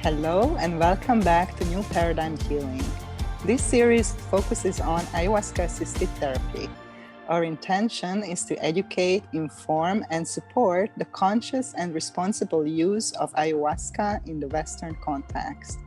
Hello and welcome back to New Paradigm Healing. This series focuses on Ayahuasca Assisted Therapy. Our intention is to educate, inform, and support the conscious and responsible use of ayahuasca in the Western context.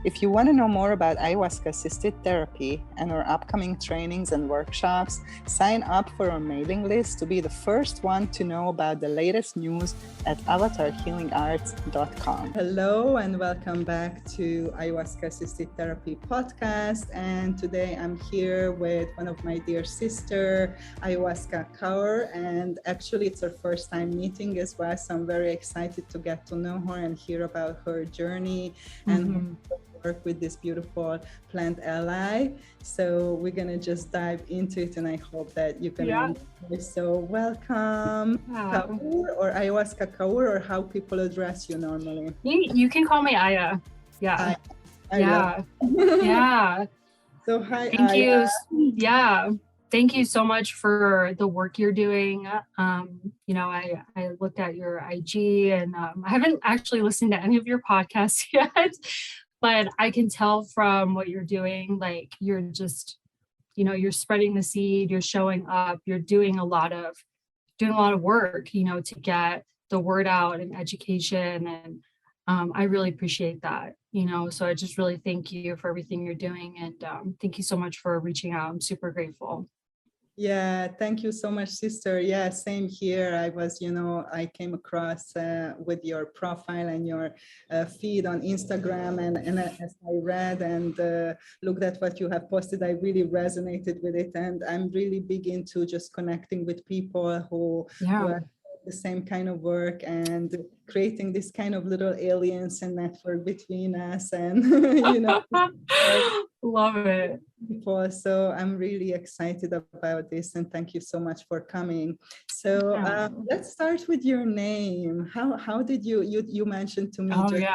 If you want to know more about Ayahuasca Assisted Therapy and our upcoming trainings and workshops, sign up for our mailing list to be the first one to know about the latest news at avatarhealingarts.com. Hello and welcome back to Ayahuasca Assisted Therapy podcast. And today I'm here with one of my dear sister, Ayahuasca Kaur. And actually it's our first time meeting as well. So I'm very excited to get to know her and hear about her journey and work with this beautiful plant ally. So we're gonna just dive into it, and I hope that you can enjoy. So welcome, Kaur, or Ayahuasca Kaur, or how people address you normally. You can call me Aya. Yeah. Yeah. So hi. Thank you. Yeah. Thank you so much for the work you're doing. I looked at your IG and I haven't actually listened to any of your podcasts yet. But I can tell from what you're doing, like you're just, you're spreading the seed, you're showing up, you're doing a lot of work, to get the word out and education. And I really appreciate that, so I just really thank you for everything you're doing. And thank you so much for reaching out. I'm super grateful. Yeah, thank you so much, sister. Yeah, same here. I was, I came across with your profile and your feed on Instagram, and as I read and looked at what you have posted, I really resonated with it. And I'm really big into just connecting with people who are the same kind of work and creating this kind of little alliance and network between us, and love it. So I'm really excited about this, and thank you so much for coming. So let's start with your name. How did you mentioned to me you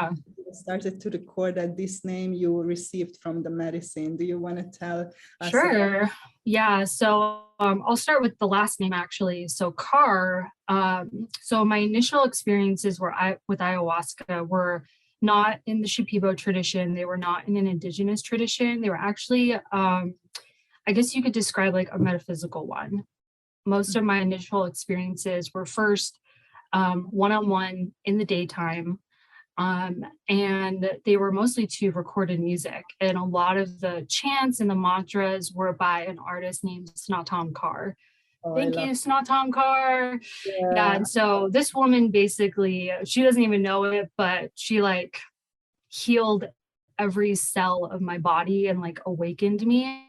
started to record that this name you received from the medicine. Do you want to tell us? Sure. Yeah. So I'll start with the last name actually. So Kaur. So my initial experiences with ayahuasca were not in the Shipibo tradition. They were not in an indigenous tradition. They were actually, I guess you could describe like a metaphysical one. Most of my initial experiences were first one-on-one in the daytime. And they were mostly to recorded music. And a lot of the chants and the mantras were by an artist named Snatam Kaur. Thank you, Snatam Kaur. Yeah. And so this woman basically, she doesn't even know it, but she like healed every cell of my body and like awakened me.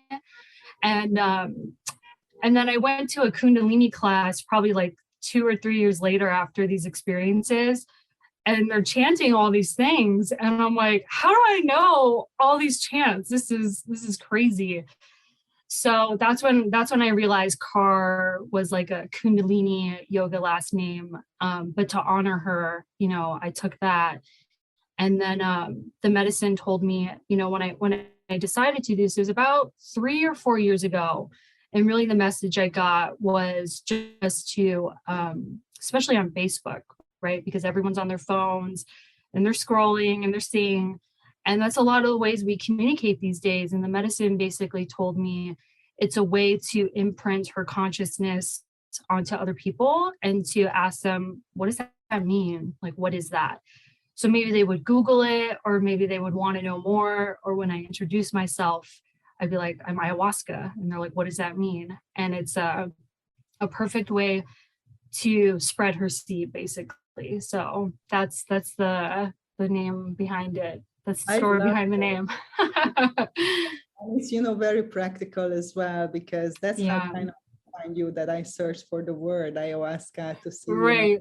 And then I went to a Kundalini class probably like 2 or 3 years later after these experiences. And they're chanting all these things. And I'm like, how do I know all these chants? This is crazy. So that's when I realized Kaur was like a Kundalini yoga last name. But to honor her, I took that. And then the medicine told me, when I decided to do this, it was about 3 or 4 years ago. And really the message I got was just to, especially on Facebook, right? Because everyone's on their phones and they're scrolling and they're seeing. And that's a lot of the ways we communicate these days. And the medicine basically told me it's a way to imprint her consciousness onto other people and to ask them, what does that mean? Like, what is that? So maybe they would Google it, or maybe they would want to know more. Or when I introduce myself, I'd be like, I'm ayahuasca. And they're like, what does that mean? And it's a perfect way to spread her seed, basically. So that's the name behind it. That's the story behind the name. It's very practical as well, because that's how kind of find you, that I searched for the word ayahuasca to see who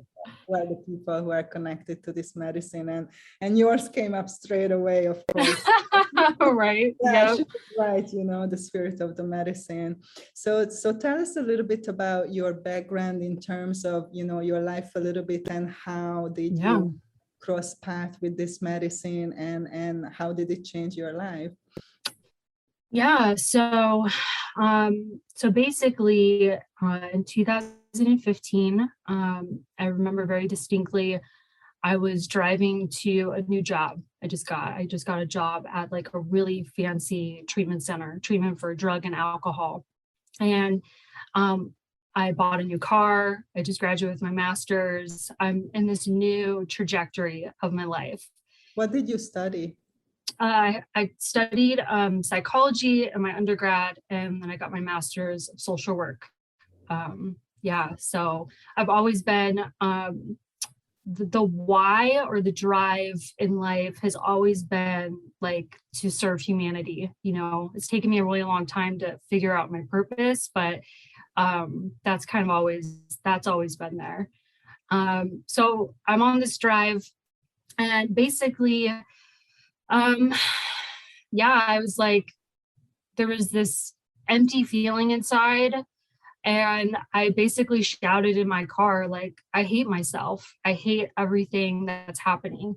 are the people who are connected to this medicine, and yours came up straight away, of course. Right. Right, the spirit of the medicine. So tell us a little bit about your background in terms of your life a little bit, and how did you cross path with this medicine, and how did it change your life? Yeah, so basically in 2015, I remember very distinctly, I was driving to a new job. I just got a job at like a really fancy treatment center, treatment for drug and alcohol. And I bought a new car. I just graduated with my master's. I'm in this new trajectory of my life. What did you study? I studied psychology in my undergrad, and then I got my master's of social work. So I've always been the why or the drive in life has always been like to serve humanity. You know, it's taken me a really long time to figure out my purpose, but that's always been there. So I'm on this drive, and basically, I was like, there was this empty feeling inside. And I basically shouted in my car, like, I hate myself. I hate everything that's happening.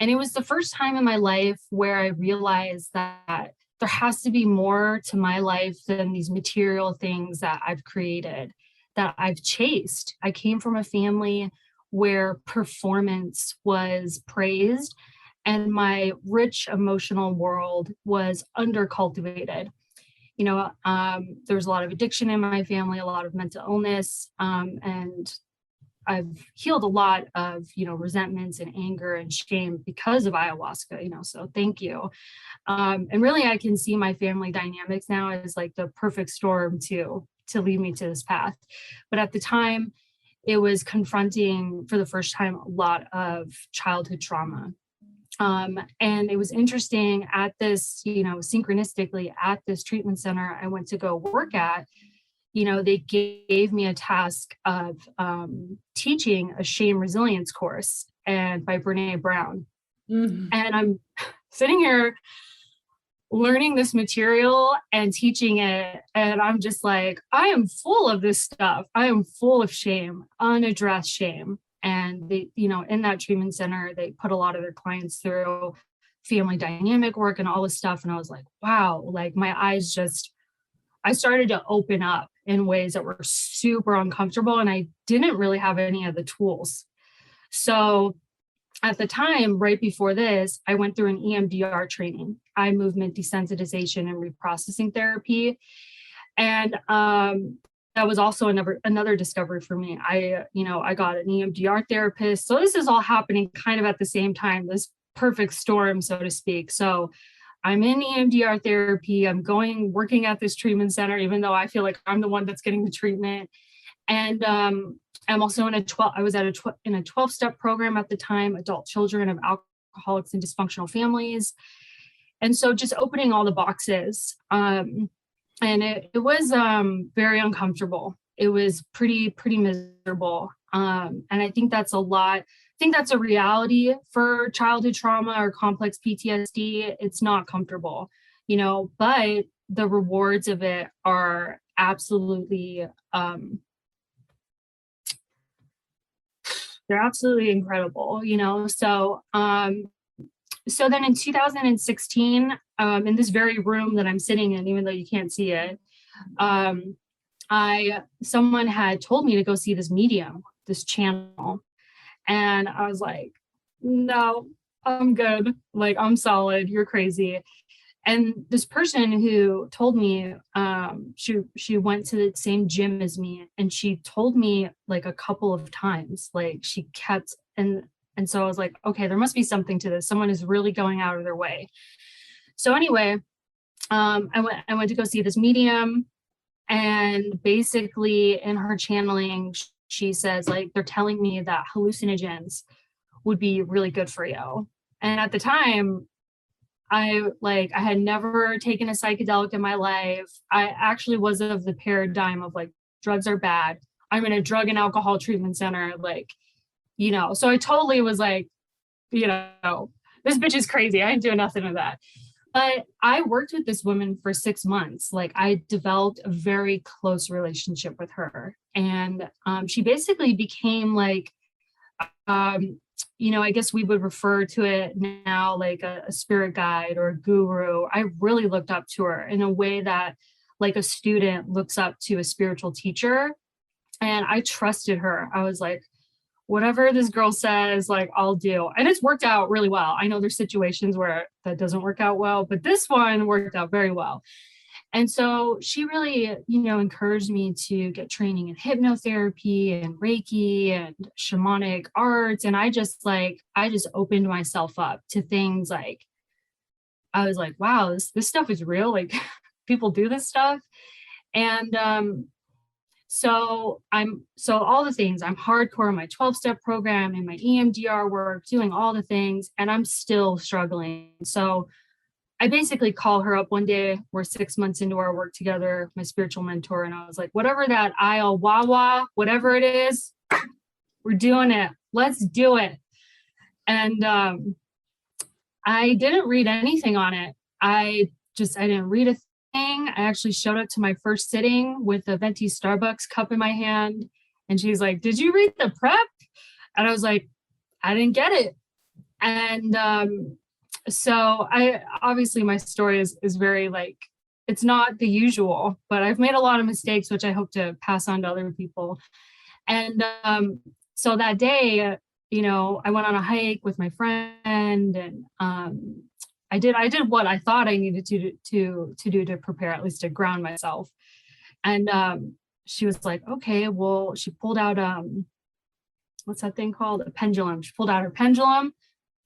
And it was the first time in my life where I realized that there has to be more to my life than these material things that I've created, that I've chased. I came from a family where performance was praised and my rich emotional world was undercultivated. You know, there was a lot of addiction in my family, a lot of mental illness, and I've healed a lot of, resentments and anger and shame because of ayahuasca, so thank you. And really, I can see my family dynamics now as like the perfect storm to lead me to this path. But at the time, it was confronting for the first time a lot of childhood trauma. And it was interesting at this, synchronistically at this treatment center I went to go work at, they gave me a task of teaching a shame resilience course and by Brene Brown. Mm-hmm. And I'm sitting here learning this material and teaching it. And I'm just like, I am full of this stuff. I am full of shame, unaddressed shame. And they, in that treatment center, they put a lot of their clients through family dynamic work and all this stuff. And I was like, wow, like my eyes I started to open up in ways that were super uncomfortable. And I didn't really have any of the tools. So at the time, right before this, I went through an EMDR training, eye movement desensitization and reprocessing therapy. And that was also another discovery for me. I got an EMDR therapist. So this is all happening kind of at the same time, this perfect storm, so to speak. So I'm in EMDR therapy. I'm working at this treatment center, even though I feel like I'm the one that's getting the treatment. And I'm also in a 12-step program at the time, adult children of alcoholics and dysfunctional families. And so just opening all the boxes. And it was very uncomfortable. It was pretty miserable. And I think that's a lot. I think that's a reality for childhood trauma or complex PTSD. It's not comfortable, but the rewards of it are absolutely, they're absolutely incredible, So then in 2016, in this very room that I'm sitting in, even though you can't see it, someone had told me to go see this medium, this channel. And I was like, no, I'm good. Like, I'm solid. You're crazy. And this person who told me, she went to the same gym as me, and she told me like a couple of times, like she kept, and so I was like, okay, there must be something to this. Someone is really going out of their way. So anyway, I went to go see this medium, and basically in her channeling, she says, like, they're telling me that hallucinogens would be really good for you. And at the time, I had never taken a psychedelic in my life. I actually was of the paradigm of like, drugs are bad. I'm in a drug and alcohol treatment center, so I totally was like, this bitch is crazy. I ain't doing nothing with that. But I worked with this woman for 6 months. Like, I developed a very close relationship with her. And she basically became like, I guess we would refer to it now like a spirit guide or a guru. I really looked up to her in a way that like a student looks up to a spiritual teacher. And I trusted her. I was like, whatever this girl says, like, I'll do. And it's worked out really well. I know there's situations where that doesn't work out well, but this one worked out very well. And so she really, encouraged me to get training in hypnotherapy and Reiki and shamanic arts. And I just opened myself up to things like, I was like, wow, this stuff is real. Like people do this stuff. And so all the things, I'm hardcore in my 12-step program and my EMDR work, doing all the things, and I'm still struggling. So I basically call her up one day. We're 6 months into our work together, my spiritual mentor. And I was like, whatever that Ayahuasca, whatever it is, we're doing it. Let's do it. And I didn't read anything on it. I didn't read a thing. I actually showed up to my first sitting with a venti Starbucks cup in my hand. And she's like, did you read the prep? And I was like, I didn't get it. And so obviously my story is very like, it's not the usual, but I've made a lot of mistakes, which I hope to pass on to other people. And so that day, I went on a hike with my friend, and I did what I thought I needed to do to prepare, at least to ground myself. And she was like, okay, well, she pulled out, what's that thing called? A pendulum. She pulled out her pendulum,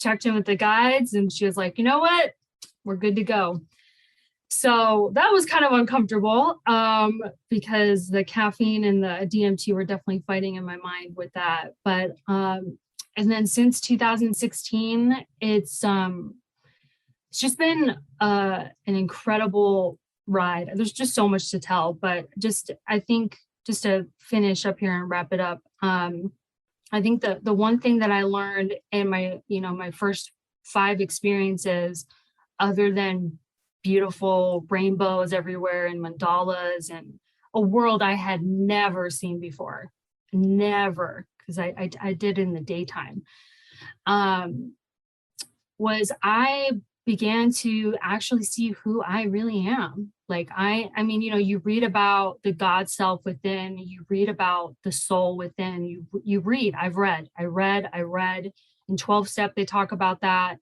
checked in with the guides, and she was like, you know what? We're good to go. So that was kind of uncomfortable because the caffeine and the DMT were definitely fighting in my mind with that. But and then since 2016, it's just been an incredible ride. There's just so much to tell, but I think just to finish up here and wrap it up, I think the one thing that I learned in my first 5 experiences, other than beautiful rainbows everywhere and mandalas and a world I had never seen before, never, because I did in the daytime, was I began to actually see who I really am. Like I mean, you read about the God self within, you read about the soul within, you read, I read in 12-step, they talk about that.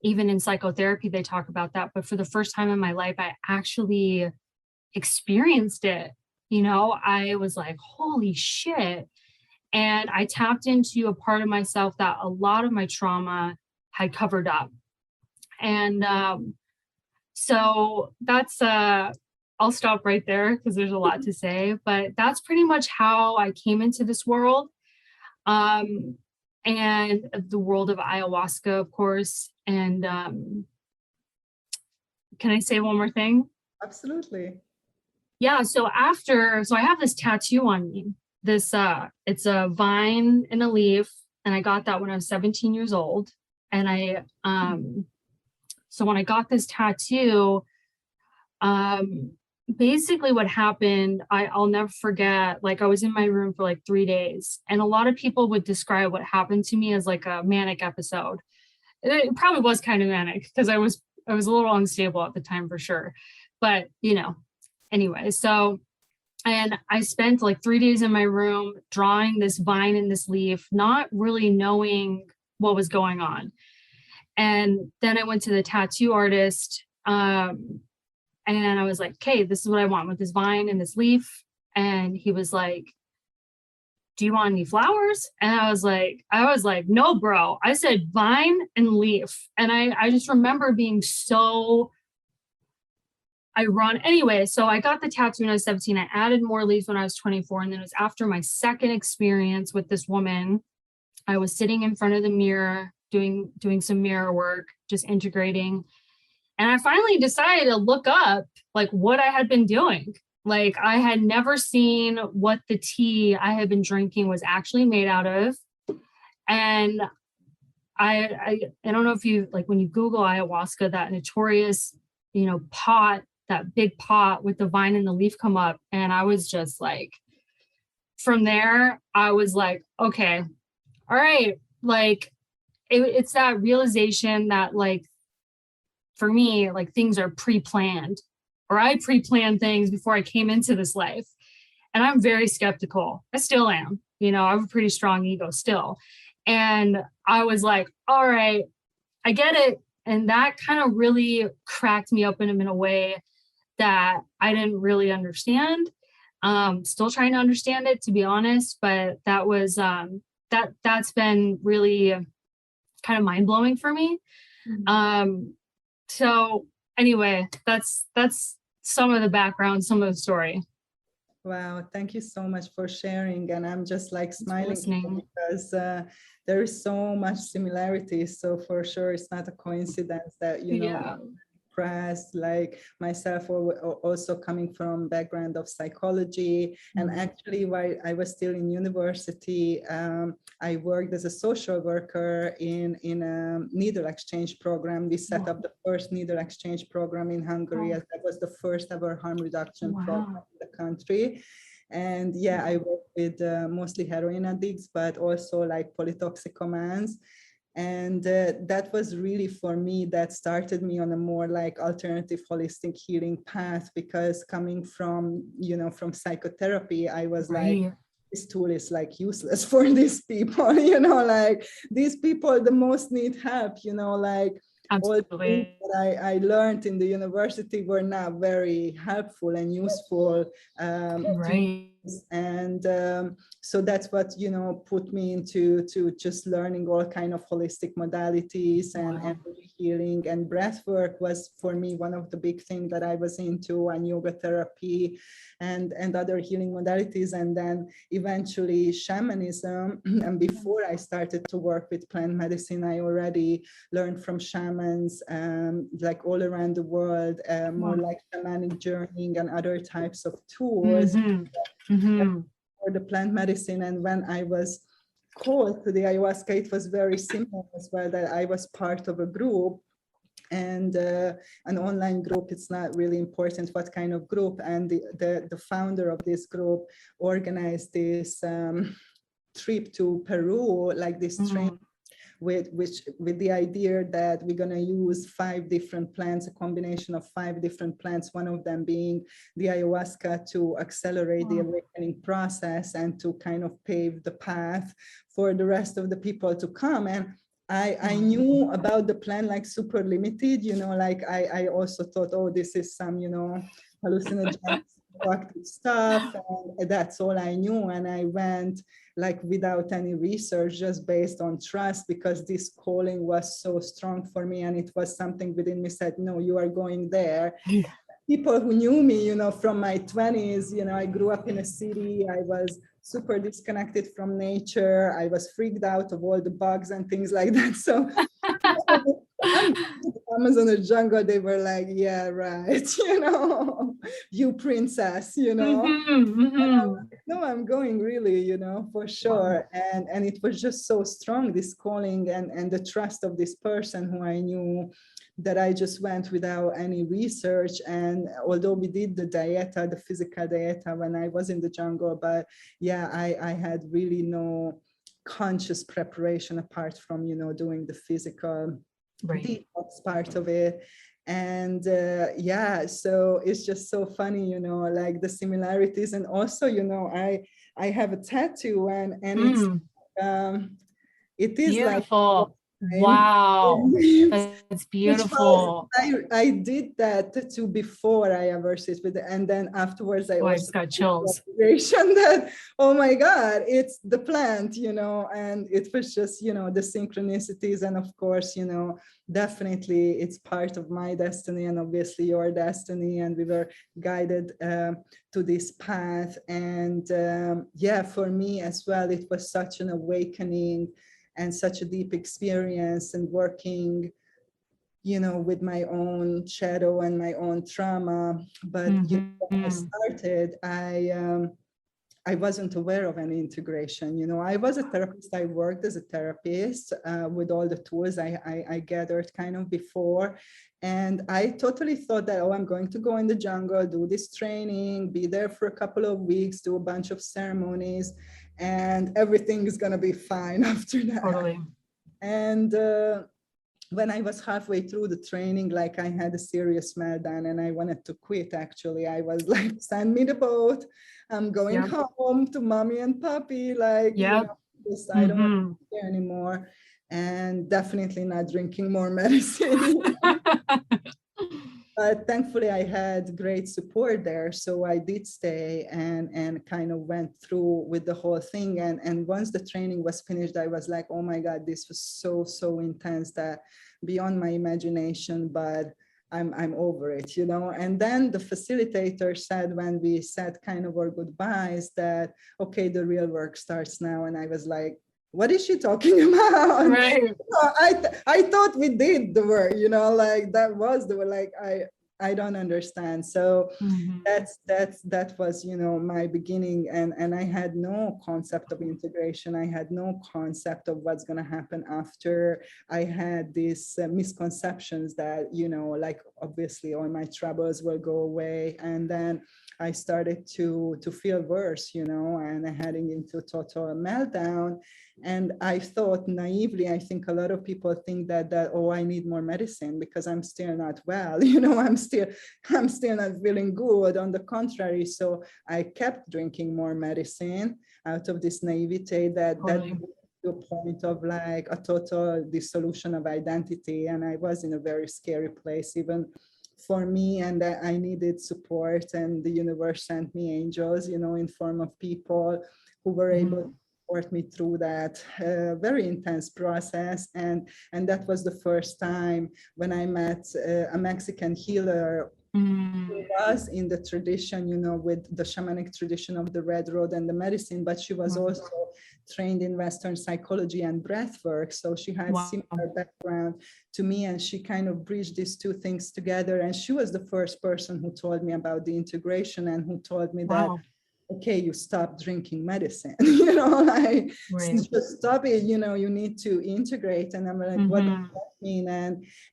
Even in psychotherapy, they talk about that. But for the first time in my life, I actually experienced it. I was like, holy shit. And I tapped into a part of myself that a lot of my trauma had covered up. And so that's, I'll stop right there because there's a lot to say, but that's pretty much how I came into this world. And the world of ayahuasca, of course. And can I say one more thing? Absolutely. Yeah. So I have this tattoo on me. It's a vine and a leaf, and I got that when I was 17 years old. And so when I got this tattoo, basically what happened, I'll never forget, like I was in my room for like 3 days, and a lot of people would describe what happened to me as like a manic episode. It probably was kind of manic because I was a little unstable at the time for sure. But, anyway, so, and I spent like 3 days in my room drawing this vine and this leaf, not really knowing what was going on. And then I went to the tattoo artist, and I was like, okay, this is what I want with this vine and this leaf. And he was like, do you want any flowers? And I was like, no, bro. I said vine and leaf. And I just remember being so ironic. Anyway, so I got the tattoo when I was 17. I added more leaves when I was 24. And then it was after my second experience with this woman. I was sitting in front of the mirror, doing some mirror work, just integrating. And I finally decided to look up like what I had been doing. Like I had never seen what the tea I had been drinking was actually made out of. And I don't know if you, like when you Google ayahuasca, that notorious, pot, that big pot with the vine and the leaf come up. And I was just like, from there, I was like, okay, all right. Like it's that realization that like, for me, like things are pre-planned, or I pre-planned things before I came into this life. And I'm very skeptical. I still am, I have a pretty strong ego still. And I was like, all right, I get it. And that kind of really cracked me open in a way that I didn't really understand. Still trying to understand it, to be honest, but that was that's been really kind of mind blowing for me. So anyway, that's some of the background, some of the story. Wow, thank you so much for sharing. And I'm just like smiling because there is so much similarities. So for sure, it's not a coincidence that, depressed, like myself, also coming from background of psychology. And actually, while I was still in university, I worked as a social worker in a needle exchange program. We set up the first needle exchange program in Hungary. As that was the first ever harm reduction program in the country. And yeah, I worked with mostly heroin addicts, but also like polytoxicomans. And that was really for me, that started me on a more like alternative holistic healing path, because coming from, from psychotherapy, I was like, this tool is like useless for these people, like these people the most need help, like Absolutely. all the things that I learned in the university were not very helpful and useful. And so that's what put me into just learning all kind of holistic modalities and energy healing, and breath work was for me one of the big things that I was into, and yoga therapy and other healing modalities, and then eventually shamanism. And before I started to work with plant medicine, I already learned from shamans like all around the world, more like shamanic journeying and other types of tools for the plant medicine. And when I was called to the ayahuasca, it was very simple as well, that I was part of a group, and an online group. It's not really important what kind of group. And the founder of this group organized this trip to Peru, like this training, with the idea that we're going to use 5 different plants, a combination of 5 different plants, one of them being the ayahuasca, to accelerate the awakening process and to kind of pave the path for the rest of the people to come. And I knew about the plant like super limited, like I also thought, oh, this is some, hallucinogenic stuff, and that's all I knew. And I went like without any research, just based on trust, because this calling was so strong for me, and it was something within me said, no, you are going there. People who knew me, from my 20s, I grew up in a city. I was super disconnected from nature. I was freaked out of all the bugs and things like that. So Amazon jungle, they were like, yeah, right, you princess, no, I'm going really, for sure. And it was just so strong, this calling and the trust of this person who I knew, that I just went without any research. And although we did the dieta, the physical dieta, when I was in the jungle, but yeah, I had really no conscious preparation apart from, doing the physical detox part of it. And yeah, so it's just so funny, like the similarities. And also, I have a tattoo, and it's it is beautiful. Like, wow, that's beautiful. I did that tattoo before I ever sit with it, and then afterwards I also just got chills. That, oh my God, it's the plant, and it was just, the synchronicities. And of course, definitely it's part of my destiny, and obviously your destiny, and we were guided to this path. And yeah, for me as well, it was such an awakening and such a deep experience, and working, with my own shadow and my own trauma. But when I started, I wasn't aware of any integration. I was a therapist. I worked as a therapist with all the tools I gathered kind of before. And I totally thought that, oh, I'm going to go in the jungle, do this training, be there for a couple of weeks, do a bunch of ceremonies, and everything is going to be fine after that. Totally. And when I was halfway through the training, like I had a serious meltdown and I wanted to quit. Actually, I was like, send me the boat. I'm going home to mommy and papi. Like, just, I don't want to be here anymore. And definitely not drinking more medicine. But thankfully, I had great support there. So I did stay and kind of went through with the whole thing. And once the training was finished, I was like, oh my God, this was so intense that beyond my imagination, but I'm over it, you know. And then the facilitator said, when we said kind of our goodbyes, that, okay, the real work starts now. And I was like, what is she talking about? Right. I thought we did the work, you know, like that was the, like, I don't understand. So that was, you know, my beginning. And I had no concept of integration. I had no concept of what's going to happen after. I had these misconceptions that, you know, like obviously all my troubles will go away. And then I started to feel worse, you know, and heading into total meltdown. And I thought naively, I think a lot of people think that, oh, I need more medicine because I'm still not well, you know, I'm still not feeling good. On the contrary, so I kept drinking more medicine out of this naivete that to a point of like a total dissolution of identity. And I was in a very scary place, even for me, and I needed support, and the universe sent me angels, you know, in form of people who were able to support me through that very intense process. And that was the first time when I met a Mexican healer who was in the tradition, you know, with the shamanic tradition of the Red Road and the medicine, but she was also trained in Western psychology and breathwork. So she had similar background to me, and she kind of bridged these two things together. And she was the first person who told me about the integration and who told me that, okay, you stop drinking medicine, you know, like just stop it, you know, you need to integrate. And I'm like, what does that mean?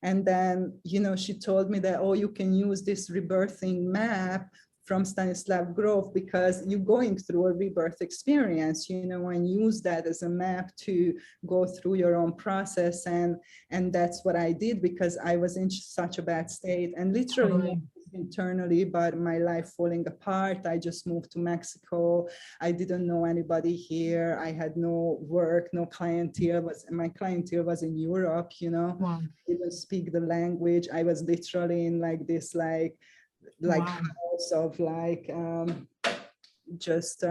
And then, you know, she told me that, oh, you can use this rebirthing map from Stanislav Grof because you're going through a rebirth experience, you know, and use that as a map to go through your own process. And that's what I did because I was in such a bad state and literally internally, but my life falling apart. I just moved to Mexico. I didn't know anybody here. I had no work, no clientele. My clientele was in Europe, you know. I didn't speak the language. I was literally in like this house of like just you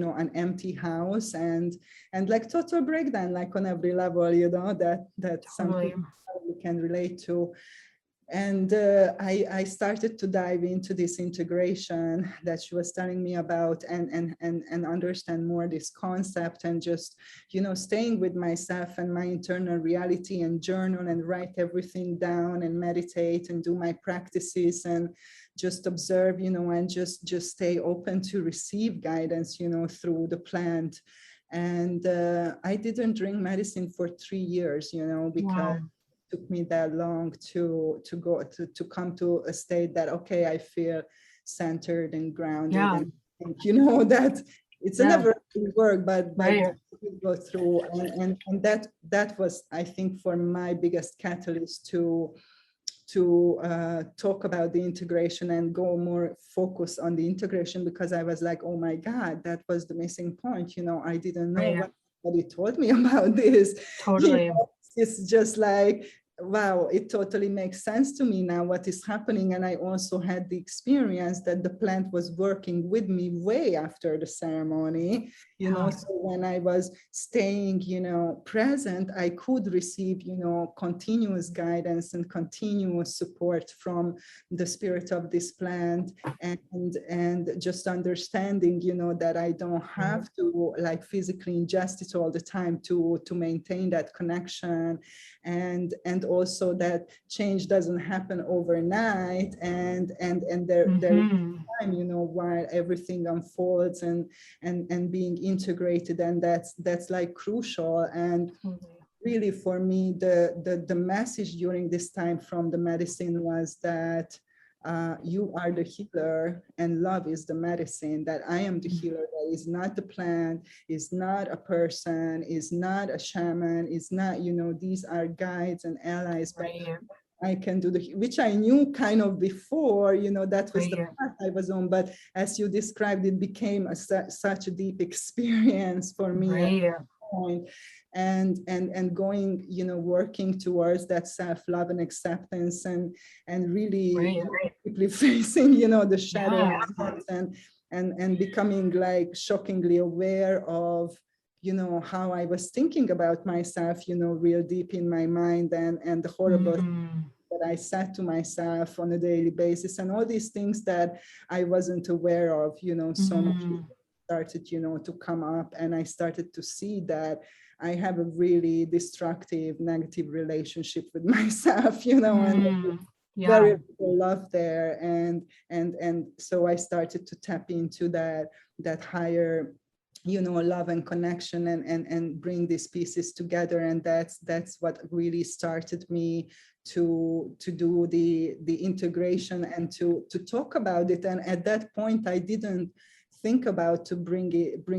know, an empty house and like total breakdown, like on every level, you know, that some people can relate to. And I started to dive into this integration that she was telling me about and understand more this concept, and just, you know, staying with myself and my internal reality and journal and write everything down and meditate and do my practices and just observe, you know, and just stay open to receive guidance, you know, through the plant. And I didn't drink medicine for 3 years, you know, because took me that long to come to a state that, okay, I feel centered and grounded. And you know, that it's a never work, but go through. And that was, I think, for my biggest catalyst to talk about the integration and go more focus on the integration, because I was like, oh my God, that was the missing point. You know, I didn't know what somebody told me about this. Totally. You know, it's just like, wow, it totally makes sense to me now what is happening. And I also had the experience that the plant was working with me way after the ceremony, you know. So when I was staying, you know, present, I could receive, you know, continuous guidance and continuous support from the spirit of this plant, and just understanding, you know, that I don't have to like physically ingest it all the time to maintain that connection, and also that change doesn't happen overnight, and there is time, you know, while everything unfolds and being integrated, and that's like crucial. And really for me, the message during this time from the medicine was that you are the healer and love is the medicine, that I am the healer, that is not the plant, is not a person, is not a shaman, is not, these are guides and allies, but I can do which I knew kind of before, that was the path I was on, but as you described, it became such a deep experience for me at that point. And going, working towards that self-love and acceptance, and really deeply facing, the shadows, and becoming like shockingly aware of, how I was thinking about myself, real deep in my mind, and the horrible that I said to myself on a daily basis, and all these things that I wasn't aware of, so much started, to come up, and I started to see that I have a really destructive, negative relationship with myself, and very little love there, and so I started to tap into that higher, love and connection, and bring these pieces together, and that's what really started me to do the integration and to talk about it. And at that point, I didn't think about to bring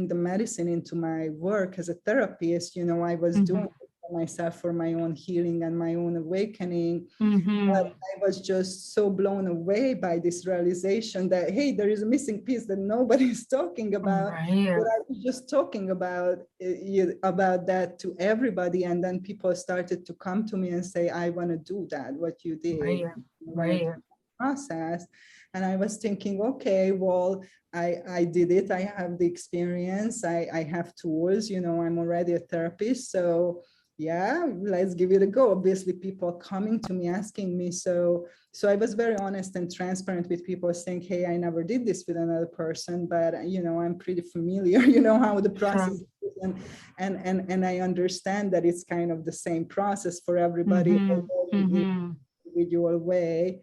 the medicine into my work as a therapist. I was doing it for myself, for my own healing and my own awakening. But I was just so blown away by this realization that, hey, there is a missing piece that nobody's talking about. But I was just talking about that to everybody, and then people started to come to me and say, I want to do that, what you did, process. And I was thinking, okay, well, I did it. I have the experience. I have tools, I'm already a therapist. So yeah, let's give it a go. Obviously, people coming to me asking me. So I was very honest and transparent with people, saying, hey, I never did this with another person, but I'm pretty familiar, how the process is, and I understand that it's kind of the same process for everybody, in individual way.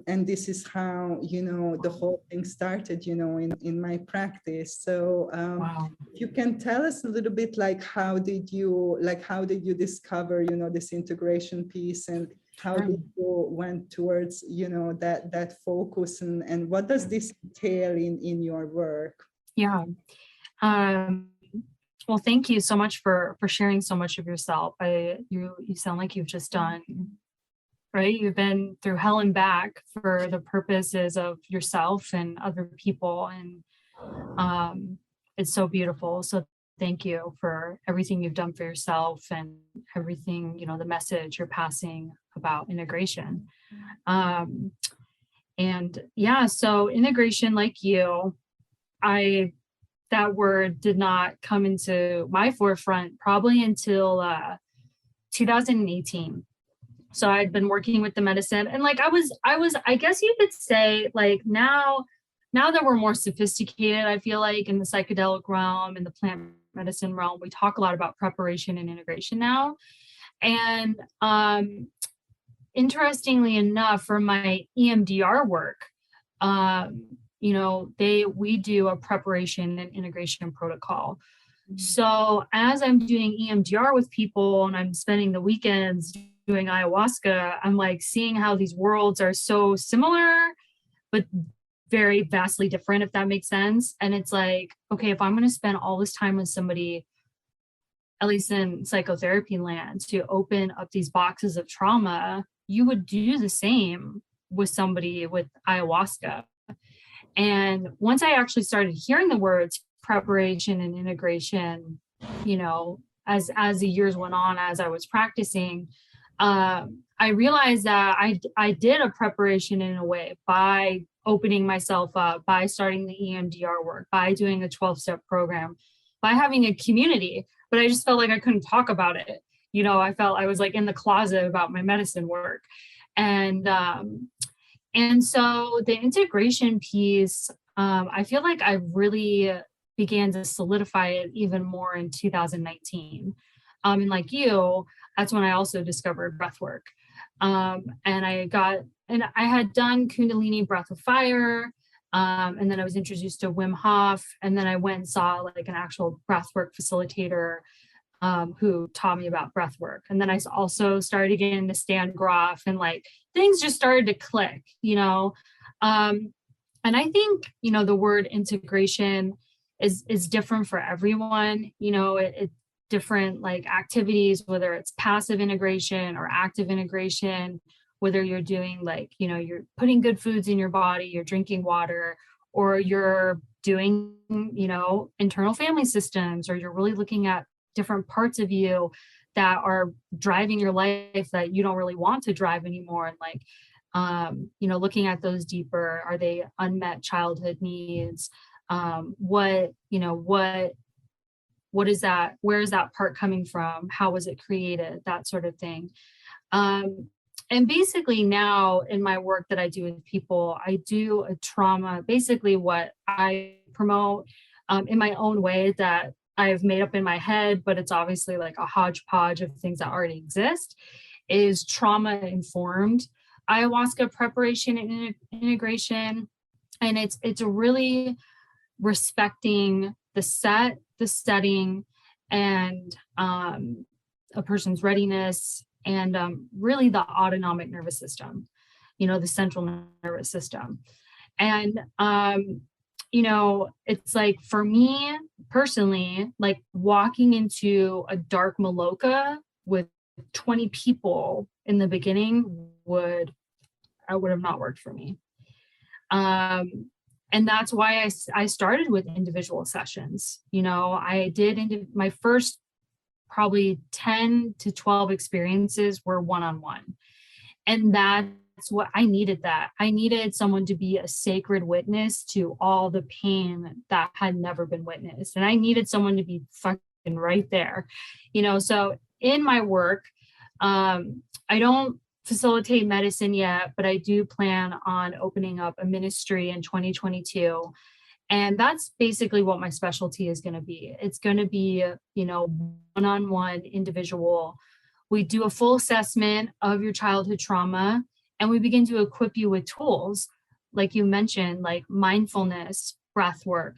And this is how, the whole thing started, in my practice. So if you can tell us a little bit, like, how did you discover, this integration piece, and how did you went towards, that focus, and what does this entail in your work? Well, thank you so much for sharing so much of yourself. You sound like you've just done, right? You've been through hell and back for the purposes of yourself and other people. And it's so beautiful. So thank you for everything you've done for yourself, and everything, the message you're passing about integration. So integration, like you, that word did not come into my forefront probably until 2018. So I'd been working with the medicine, and like I guess you could say, like, now that we're more sophisticated, I feel like in the psychedelic realm, in the plant medicine realm, we talk a lot about preparation and integration now. And interestingly enough, for my EMDR work, we do a preparation and integration protocol. So as I'm doing EMDR with people, and I'm spending the weekends doing ayahuasca, I'm like seeing how these worlds are so similar, but very vastly different, if that makes sense. And it's like, okay, if I'm going to spend all this time with somebody, at least in psychotherapy land, to open up these boxes of trauma, you would do the same with somebody with ayahuasca. And once I actually started hearing the words preparation and integration, as the years went on, as I was practicing, I realized that I did a preparation in a way by opening myself up, by starting the EMDR work, by doing a 12-step program, by having a community, but I just felt like I couldn't talk about it. I felt I was like in the closet about my medicine work. And so the integration piece, I feel like I really began to solidify it even more in 2019. And like you, that's when I also discovered breathwork. And I had done Kundalini breath of fire. And then I was introduced to Wim Hof. And then I went and saw like an actual breathwork facilitator who taught me about breathwork. And then I also started getting into Stan Groff and like things just started to click, and I think, the word integration is different for everyone. It different like activities, whether it's passive integration or active integration, whether you're doing like, you're putting good foods in your body, you're drinking water, or you're doing, internal family systems, or you're really looking at different parts of you that are driving your life that you don't really want to drive anymore. And like, looking at those deeper, are they unmet childhood needs? What is that? Where is that part coming from? How was it created? That sort of thing. And basically now in my work that I do with people, I do a trauma, basically what I promote in my own way that I've made up in my head, but it's obviously like a hodgepodge of things that already exist, is trauma-informed ayahuasca preparation and integration. And it's really respecting the setting, and a person's readiness, and really the autonomic nervous system, the central nervous system. And, it's like, for me personally, like walking into a dark Maloka with 20 people in the beginning would have not worked for me. And that's why I started with individual sessions. I did my first probably 10 to 12 experiences were one-on-one. And that's what I needed. I needed someone to be a sacred witness to all the pain that had never been witnessed. And I needed someone to be fucking right there. So in my work, I don't facilitate medicine yet, but I do plan on opening up a ministry in 2022. And that's basically what my specialty is going to be. It's going to be, one-on-one individual. We do a full assessment of your childhood trauma, and we begin to equip you with tools, like you mentioned, like mindfulness, breathwork,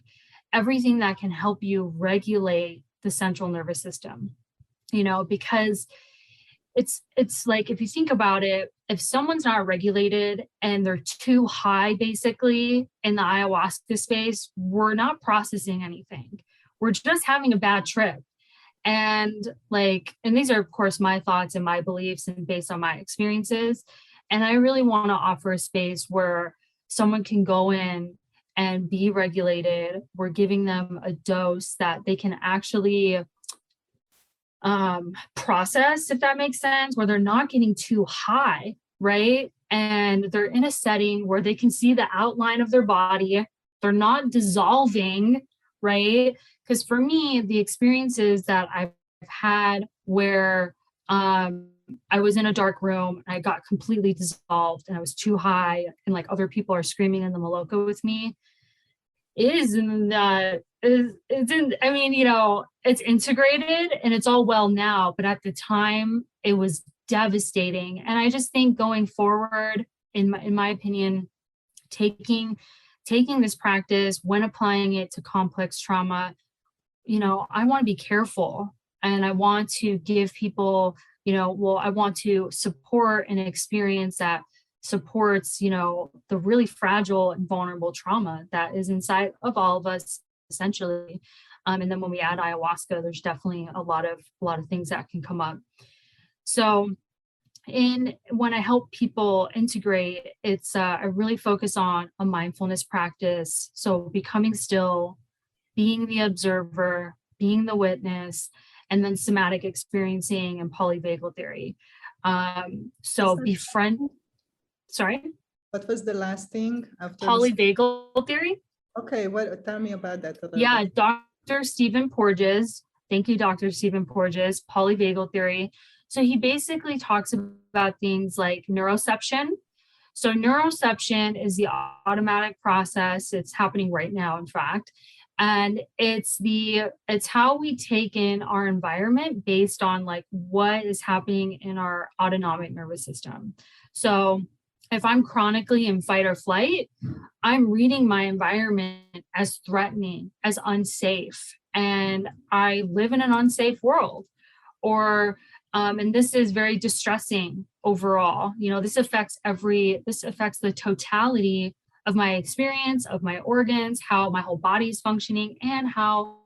everything that can help you regulate the central nervous system, because it's like, if you think about it, if someone's not regulated and they're too high, basically in the ayahuasca space, we're not processing anything. We're just having a bad trip. And these are, of course, my thoughts and my beliefs and based on my experiences. And I really want to offer a space where someone can go in and be regulated. We're giving them a dose that they can actually process, if that makes sense, where they're not getting too high, right? And they're in a setting where they can see the outline of their body. They're not dissolving, right? Because for me, the experiences that I've had where I was in a dark room and I got completely dissolved and I was too high, and like other people are screaming in the Maloka with me, it's integrated and it's all well now, but at the time it was devastating. And I just think going forward, in my opinion, taking this practice, when applying it to complex trauma, I want to be careful, and I want to give people, I want to support an experience that supports, the really fragile and vulnerable trauma that is inside of all of us, essentially. And then when we add ayahuasca, there's definitely a lot of things that can come up. So when I help people integrate, it's I really focus on a mindfulness practice. So becoming still, being the observer, being the witness, and then somatic experiencing and polyvagal theory. So befriend. Sorry? What was the last thing after polyvagal theory? Okay, tell me about that a little bit. Dr. Stephen Porges. Thank you, Dr. Stephen Porges, polyvagal theory. So he basically talks about things like neuroception. So neuroception is the automatic process. It's happening right now, in fact. And it's how we take in our environment based on like what is happening in our autonomic nervous system. So if I'm chronically in fight or flight, I'm reading my environment as threatening, as unsafe, and I live in an unsafe world. Or And this is very distressing overall. This affects the totality of my experience, of my organs, how my whole body is functioning, and how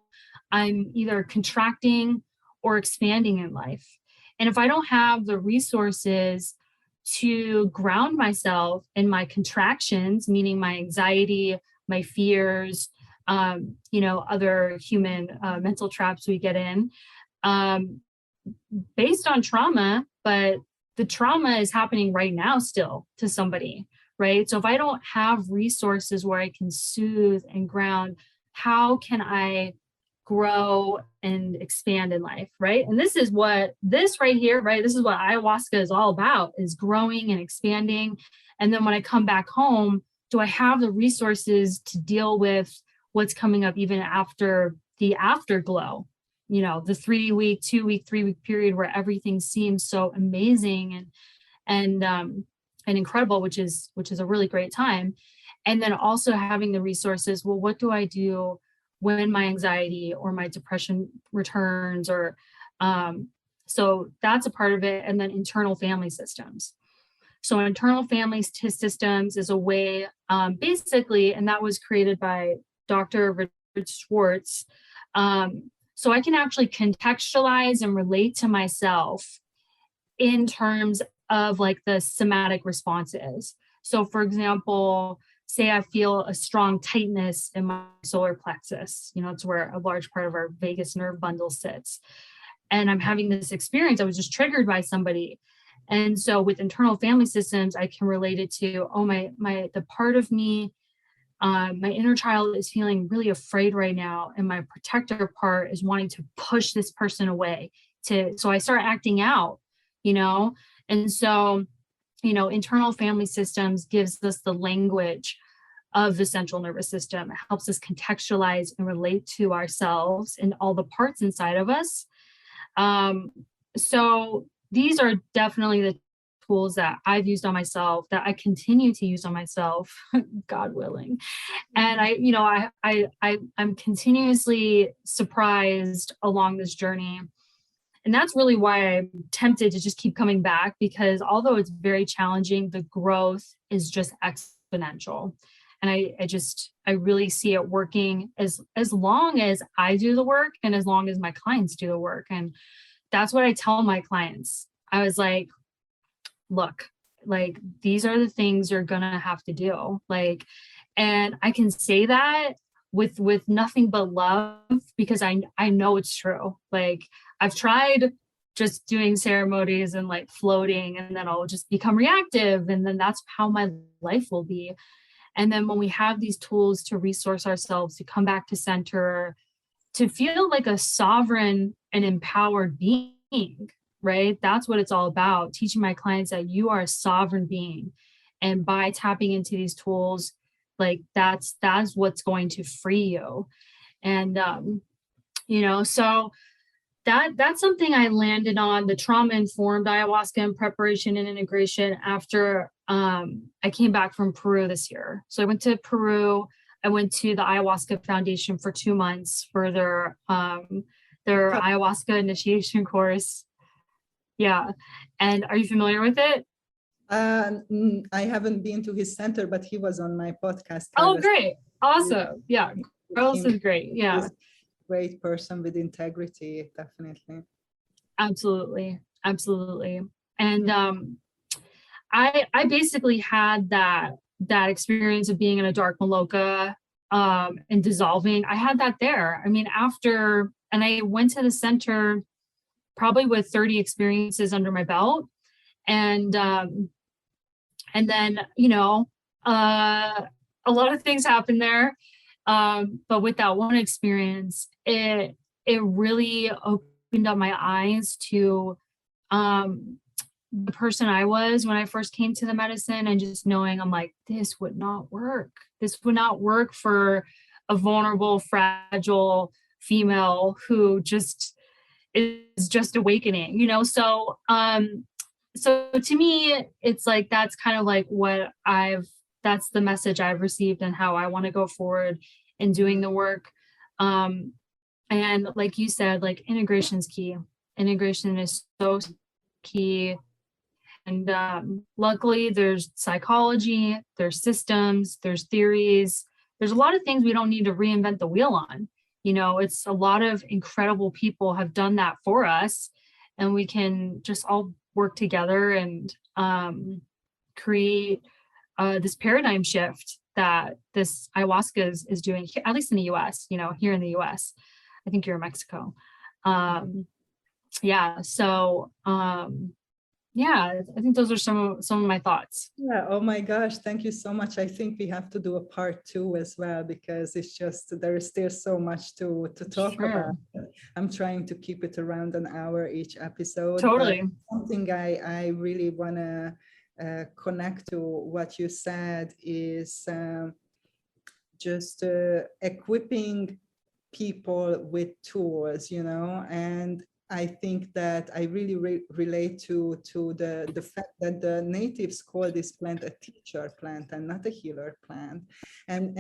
I'm either contracting or expanding in life. And if I don't have the resources to ground myself in my contractions, meaning my anxiety, my fears, other human mental traps we get in, based on trauma, but the trauma is happening right now still to somebody, right? So if I don't have resources where I can soothe and ground, how can I grow and expand in life, right? And this right here, right? This is what ayahuasca is all about, is growing and expanding. And then when I come back home, do I have the resources to deal with what's coming up even after the afterglow? The 3-week, 2-week, 3-week period where everything seems so amazing and incredible, which is a really great time. And then also having the resources, well, what do I do when my anxiety or my depression returns? Or so that's a part of it. And then internal family systems. So internal family systems is a way, basically, and that was created by Dr. Richard Schwartz. So I can actually contextualize and relate to myself in terms of like the somatic responses. So for example, say I feel a strong tightness in my solar plexus, it's where a large part of our vagus nerve bundle sits. And I'm having this experience, I was just triggered by somebody. And so with internal family systems, I can relate it to, the part of me, my inner child is feeling really afraid right now, and my protector part is wanting to push this person away. So I start acting out, and so, internal family systems gives us the language of the central nervous system. It helps us contextualize and relate to ourselves and all the parts inside of us. So these are definitely the tools that I've used on myself, that I continue to use on myself, God willing. And I'm continuously surprised along this journey. And that's really why I'm tempted to just keep coming back, because although it's very challenging, the growth is just exponential. And I really see it working as long as I do the work and as long as my clients do the work. And that's what I tell my clients. I was like, look, like, these are the things you're going to have to do. Like, and I can say that with nothing but love, because I know it's true. Like, I've tried just doing ceremonies and like floating, and then I'll just become reactive. And then that's how my life will be. And then when we have these tools to resource ourselves, to come back to center, to feel like a sovereign and empowered being, right? That's what it's all about. Teaching my clients that you are a sovereign being. And by tapping into these tools, like that's what's going to free you. And, so that's something I landed on, the trauma-informed ayahuasca and preparation and integration after I came back from Peru this year. So I went to Peru. I went to the Ayahuasca Foundation for 2 months for their ayahuasca initiation course. Yeah. And are you familiar with it? I haven't been to his center, but he was on my podcast. Oh, great. Awesome. Yeah. Carlos is great. Yeah. Great person with integrity, definitely. Absolutely. And I basically had that experience of being in a dark maloka and dissolving. I had that there. I mean, and I went to the center probably with 30 experiences under my belt. And then, a lot of things happened there. But with that one experience, it really opened up my eyes to the person I was when I first came to the medicine, and just knowing, I'm like, this would not work. This would not work for a vulnerable, fragile female who just is just awakening, So, so to me, it's like, that's kind of like that's the message I've received and how I want to go forward in doing the work. And like you said, like, integration is key. Integration is so key. And luckily there's psychology, there's systems, there's theories, there's a lot of things we don't need to reinvent the wheel on. You know, it's a lot of incredible people have done that for us, and we can just all work together and create this paradigm shift that this ayahuasca is doing, at least in the US, you know, here in the US. I think you're in Mexico. Yeah. So, yeah, I think those are some of my thoughts. Yeah. Oh my gosh. Thank you so much. I think we have to do a part 2 as well, because it's just, there is still so much to talk about. I'm trying to keep it around an hour each episode. Totally. Something I really want to connect to what you said is just equipping people with tools, you know, and I think that I really relate to the fact that the natives call this plant a teacher plant and not a healer plant. And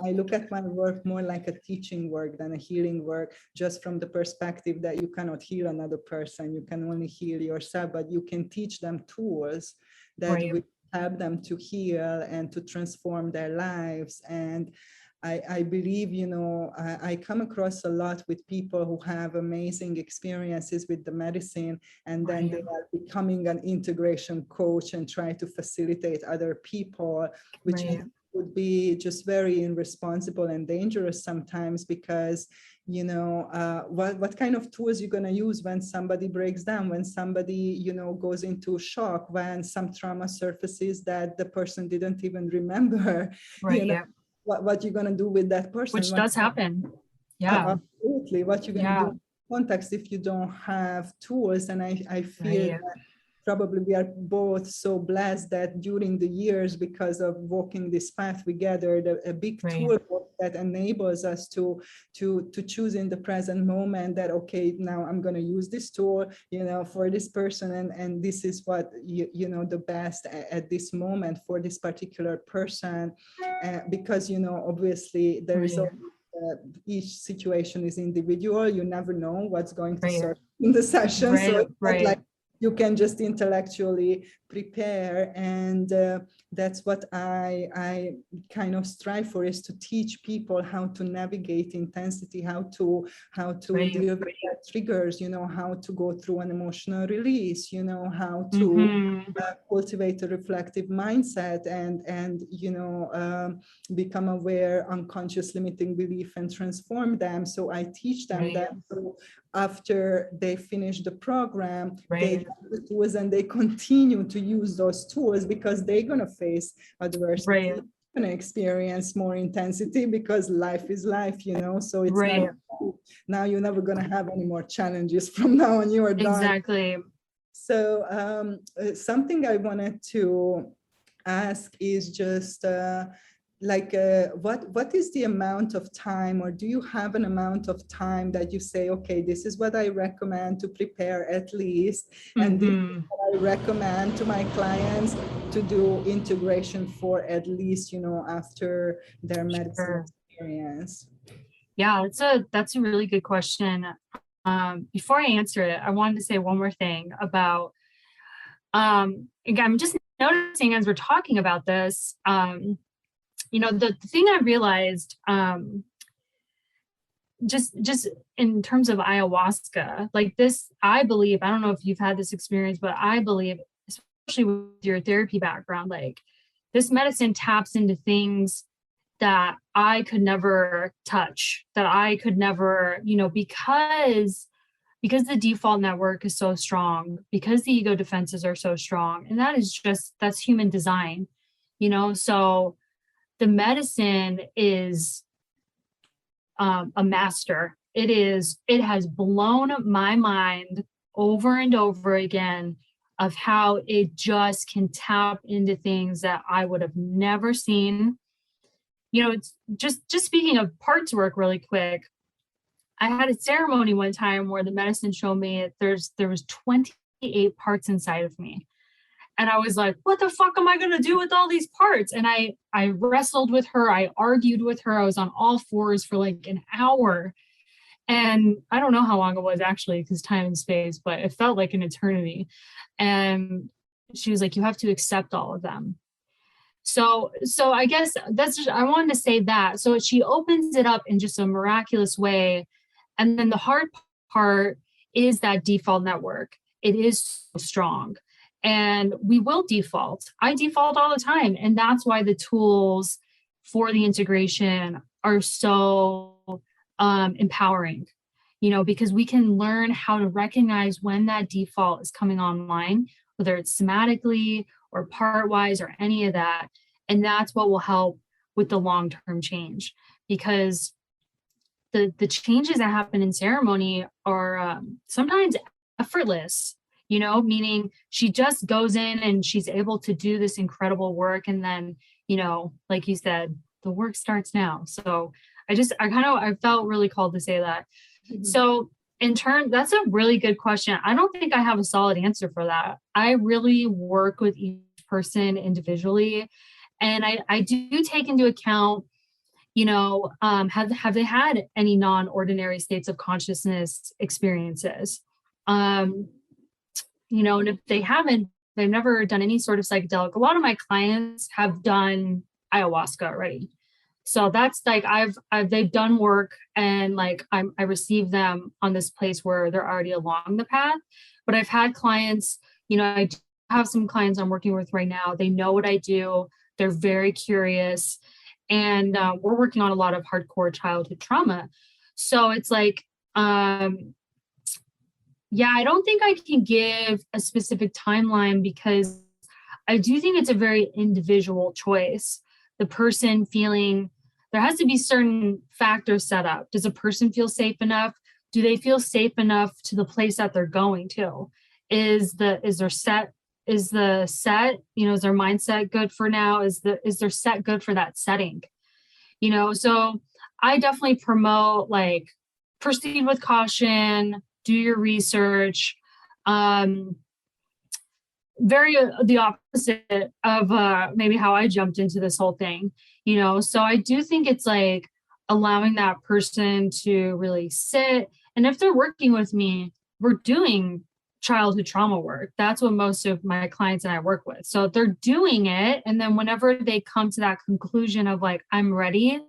I look at my work more like a teaching work than a healing work, just from the perspective that you cannot heal another person. You can only heal yourself, but you can teach them tools that will help them to heal and to transform their lives. And I believe, you know, I come across a lot with people who have amazing experiences with the medicine, and then they are becoming an integration coach and try to facilitate other people, which would be just very irresponsible and dangerous sometimes, because, you know, what kind of tools you're going to use when somebody breaks down, when somebody, you know, goes into shock, when some trauma surfaces that the person didn't even remember, you know, what you're going to do with that person, which does happen. Yeah, absolutely. What you're going to do in context if you don't have tools. And I feel that probably we are both so blessed that during the years, because of walking this path, we gathered a big tool that enables us to choose in the present moment that, okay, now I'm going to use this tool, you know, for this person, and this is what you know the best at this moment for this particular person, because, you know, obviously there is each situation is individual. You never know what's going to serve in the session, so it's not like you can just intellectually prepare. And that's what I kind of strive for, is to teach people how to navigate intensity, how to deal with triggers, you know, how to go through an emotional release, you know, how to cultivate a reflective mindset, and you know, become aware unconscious limiting belief and transform them. So I teach them that. So after they finish the program, they get the tools and they continue to use those tools, because they're going to face adversity, going to experience more intensity, because life is life, you know. So it's not, now you're never going to have any more challenges. From now on, you are done. Exactly. So something I wanted to ask is just what is the amount of time, or do you have an amount of time that you say, okay, this is what I recommend to prepare at least, and this is what I recommend to my clients to do integration for at least, you know, after their medicine experience? Yeah, that's a really good question. Before I answer it, I wanted to say one more thing about, again, I'm just noticing as we're talking about this, you know, the thing I realized, just in terms of ayahuasca, like this, I believe, I don't know if you've had this experience, but I believe, especially with your therapy background, like this medicine taps into things that I could never touch, that I could never, you know, because the default network is so strong, because the ego defenses are so strong, and that's human design, you know. So the medicine is a master. It has blown my mind over and over again of how it just can tap into things that I would have never seen. You know, it's just speaking of parts work really quick. I had a ceremony one time where the medicine showed me there was 28 parts inside of me. And I was like, what the fuck am I going to do with all these parts? And I wrestled with her. I argued with her. I was on all fours for like an hour. And I don't know how long it was actually, because time and space, but it felt like an eternity. And she was like, you have to accept all of them. So I guess that's just, I wanted to say that. So she opens it up in just a miraculous way. And then the hard part is that default network. It is so strong. And we will default. I default all the time. And that's why the tools for the integration are so empowering, because we can learn how to recognize when that default is coming online, whether it's somatically or part-wise or any of that. And that's what will help with the long-term change, because the changes that happen in ceremony are sometimes effortless, meaning she just goes in and she's able to do this incredible work. And then, like you said, the work starts now. So I felt really called to say that. Mm-hmm. So that's a really good question. I don't think I have a solid answer for that. I really work with each person individually. And I do take into account, have they had any non-ordinary states of consciousness experiences? And if they haven't, they've never done any sort of psychedelic. A lot of my clients have done ayahuasca already. So that's like, they've done work, and like, I receive them on this place where they're already along the path. But I've had clients, I have some clients I'm working with right now. They know what I do. They're very curious. And we're working on a lot of hardcore childhood trauma. So it's like, I don't think I can give a specific timeline, because I do think it's a very individual choice. The person feeling, there has to be certain factors set up. Does a person feel safe enough? Do they feel safe enough to the place that they're going to? Is their set, is their mindset good for now? Is their set good for that setting? So I definitely promote, like, proceed with caution, do your research. Very the opposite of maybe how I jumped into this whole thing, So I do think it's like allowing that person to really sit. And if they're working with me, we're doing childhood trauma work. That's what most of my clients and I work with. So they're doing it. And then whenever they come to that conclusion of like, I'm ready,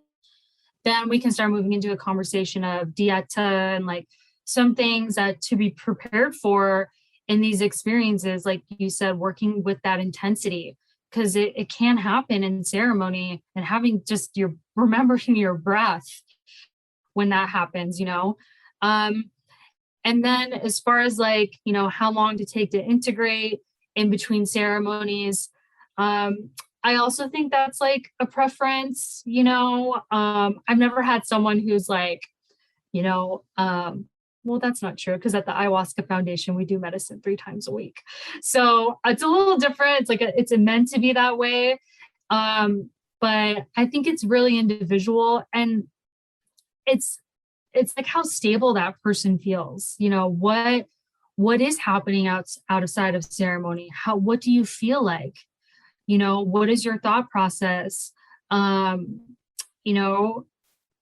then we can start moving into a conversation of dieta and like some things that to be prepared for in these experiences, like you said, working with that intensity, because it can happen in ceremony, and having just remembering your breath when that happens, And then as far as like, how long to take to integrate in between ceremonies, I also think that's like a preference, I've never had someone who's like, well, that's not true, because at the Ayahuasca Foundation, we do medicine 3 times a week. So it's a little different. It's like it's meant to be that way. But I think it's really individual, and it's like how stable that person feels, what is happening outside of ceremony? What do you feel like? What is your thought process?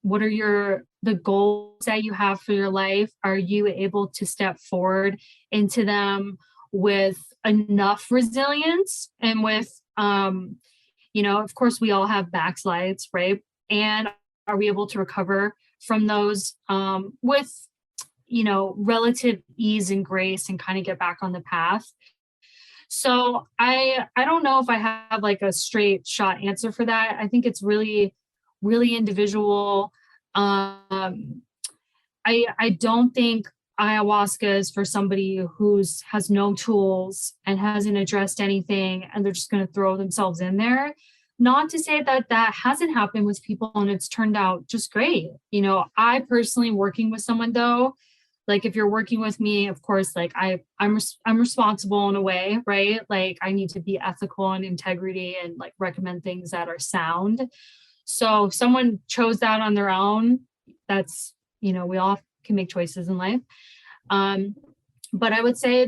What are the goals that you have for your life? Are you able to step forward into them with enough resilience and with, of course we all have backslides, right? And are we able to recover from those with, relative ease and grace, and kind of get back on the path? So I don't know if I have like a straight shot answer for that. I think it's really, really individual. I don't think ayahuasca is for somebody has no tools and hasn't addressed anything, and they're just going to throw themselves in there. Not to say that hasn't happened with people and it's turned out just great. I personally, working with someone though, like if you're working with me, of course, like I'm responsible in a way, right? Like I need to be ethical and integrity and like recommend things that are sound. So if someone chose that on their own, that's, we all can make choices in life. But I would say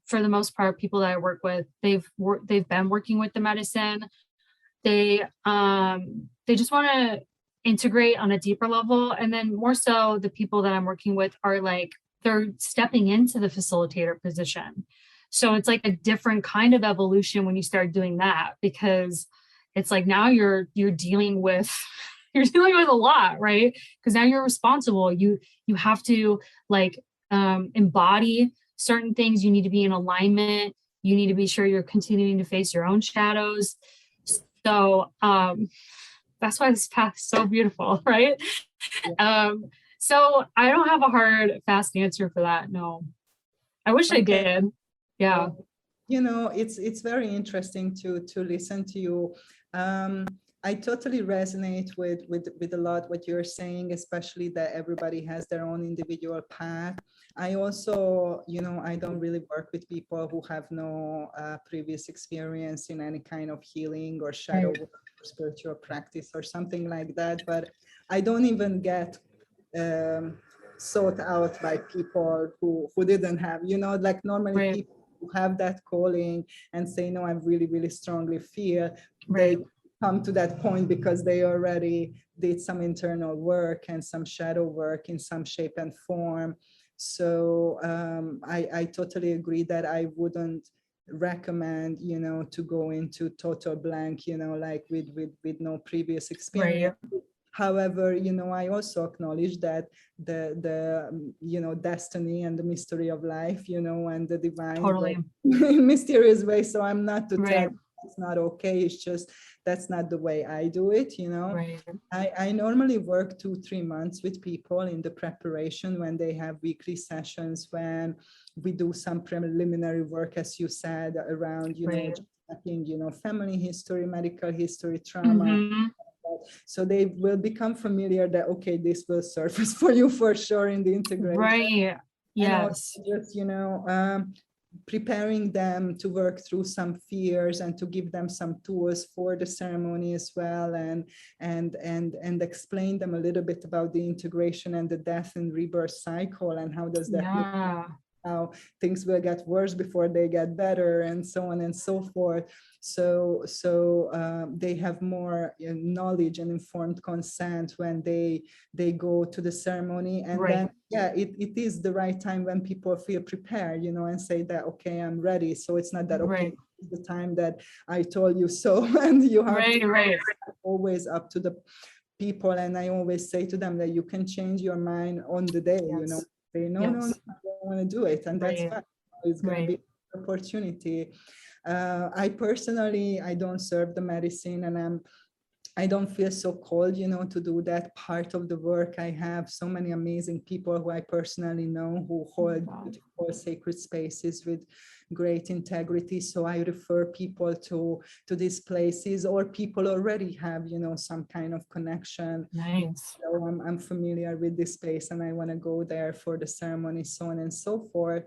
for the most part, people that I work with, they've been working with the medicine. They just want to integrate on a deeper level. And then more so the people that I'm working with are like, they're stepping into the facilitator position. So it's like a different kind of evolution when you start doing that, because it's like now you're dealing with you're dealing with a lot, right? Because now you're responsible. You have to like embody certain things. You need to be in alignment. You need to be sure you're continuing to face your own shadows. So that's why this path is so beautiful, right? So I don't have a hard, fast answer for that. No, I wish I did. Yeah. You know, it's very interesting to listen to you. I totally resonate with a lot what you're saying, especially that everybody has their own individual path. I also, you know, I don't really work with people who have no previous experience in any kind of healing or shadow work or spiritual practice or something like that. But I don't even get sought out by people who didn't have, you know, like normally people who have that calling and say, no, I really, really strongly feel they come to that point because they already did some internal work and some shadow work in some shape and form. So I totally agree that I wouldn't recommend, you know, to go into total blank, you know, like with no previous experience. However, you know, I also acknowledge that the you know, destiny and the mystery of life, you know, and the divine in mysterious way. So I'm not to tell it's not okay. It's just that's not the way I do it, you know. I normally work 2-3 months with people in the preparation when they have weekly sessions, when we do some preliminary work, as you said, around, you know, checking, you know, family history, medical history, trauma. So they will become familiar that, okay, this will surface for you for sure in the integration. Yes. And just, you know, preparing them to work through some fears and to give them some tools for the ceremony as well, and explain them a little bit about the integration and the death and rebirth cycle, and how does that look, how things will get worse before they get better, and so on and so forth. So they have more knowledge and informed consent when they go to the ceremony. And then, yeah, it is the right time when people feel prepared, you know, and say that, okay, I'm ready. So it's not that, okay, it's the time that I told you so, and you have to always up to the people. And I always say to them that you can change your mind on the day, you know, say, no, I don't want to do it. And that's fine. It's going to be an opportunity. I personally, I don't serve the medicine, and I don't feel so called, you know, to do that part of the work. I have so many amazing people who I personally know who hold sacred spaces with great integrity. So I refer people to these places, or people already have, you know, some kind of connection. So I'm familiar with this space and I want to go there for the ceremony, so on and so forth.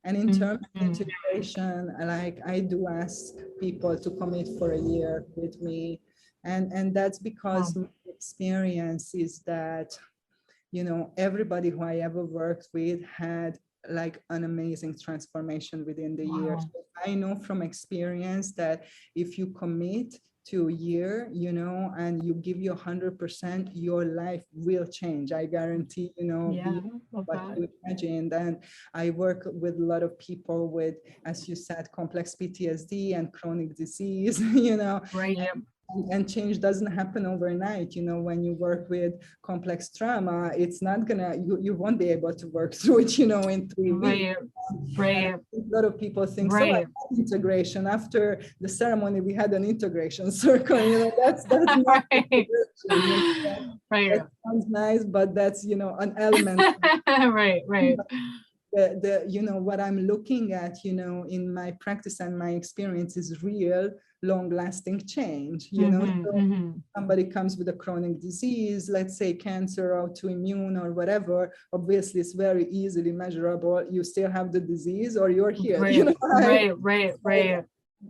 And in terms of integration, like I do ask people to commit for a year with me. And that's because my experience is that, you know, everybody who I ever worked with had like an amazing transformation within the year. So I know from experience that if you commit to a year, you know, and you give your 100%, your life will change. I guarantee, you know, what you imagined. And I work with a lot of people with, as you said, complex PTSD and chronic disease, you know. And change doesn't happen overnight. You know, when you work with complex trauma, it's not gonna, you won't be able to work through it, you know, in 3 weeks. A lot of people think, so I had integration. After the ceremony, we had an integration circle, you know, that's not that sounds nice, but that's, you know, an element. The you know, what I'm looking at, you know, in my practice and my experience is real long-lasting change, you know. So somebody comes with a chronic disease, let's say cancer or autoimmune or whatever, obviously it's very easily measurable. You still have the disease or you're healed, you know.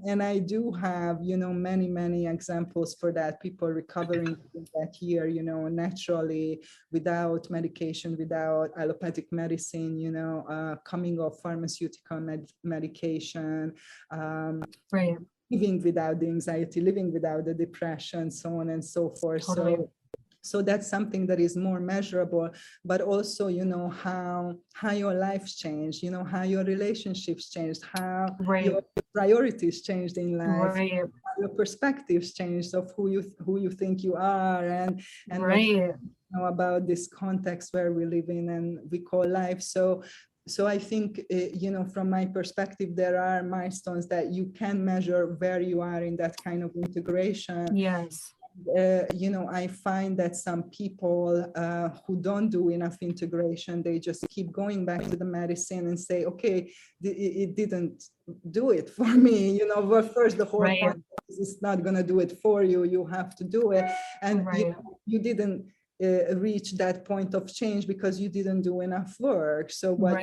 And I do have, you know, many examples for that, people recovering in that year, you know, naturally, without medication, without allopathic medicine, you know, coming off pharmaceutical medication, living without the anxiety, living without the depression, so on and so forth. So So that's something that is more measurable, but also, how your life's changed, how your relationships changed, how your priorities changed in life, how your perspectives changed of who you think you are, and what you know about this context where we live in and we call life. So I think, from my perspective, there are milestones that you can measure where you are in that kind of integration. Yes. I find that some people who don't do enough integration, they just keep going back to the medicine and say, okay, it didn't do it for me. Well, first, the whole point is it's not going to do it for you. You have to do it. And you didn't reach that point of change because you didn't do enough work. So what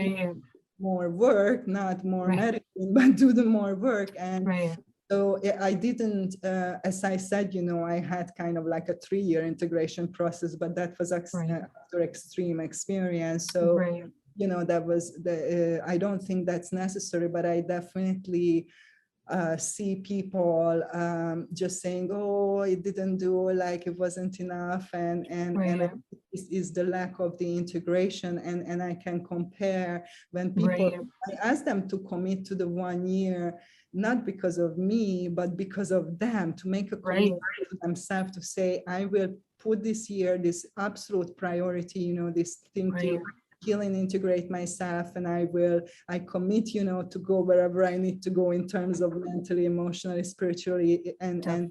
more work, not more medicine, but do the more work. And so I didn't, as I said, I had kind of like a 3-year integration process, but that was after extreme experience. So, that was I don't think that's necessary, but I definitely see people just saying, oh, it didn't do, like it wasn't enough. And this is the lack of the integration. And I can compare when people, I ask them to commit to the 1 year, not because of me, but because of them, to make a commitment to themselves, to say, I will put this year, this absolute priority, this thing to heal and integrate myself, and I commit, to go wherever I need to go in terms of mentally, emotionally, spiritually, and to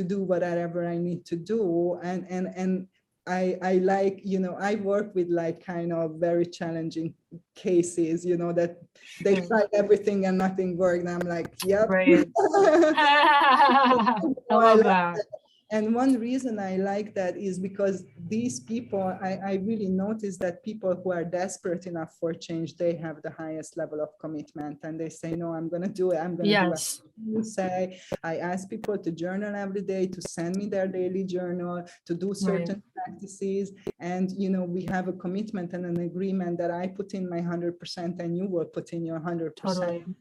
do whatever I need to do. And I like, I work with like kind of very challenging cases, that they tried everything and nothing worked. And I'm like, yep. I love that. And one reason I like that is because these people, I really notice that people who are desperate enough for change, they have the highest level of commitment, and they say, no, I'm going to do it. I'm going to do it. You say, I ask people to journal every day, to send me their daily journal, to do certain practices. And, we have a commitment and an agreement that I put in my 100% and you will put in your 100%.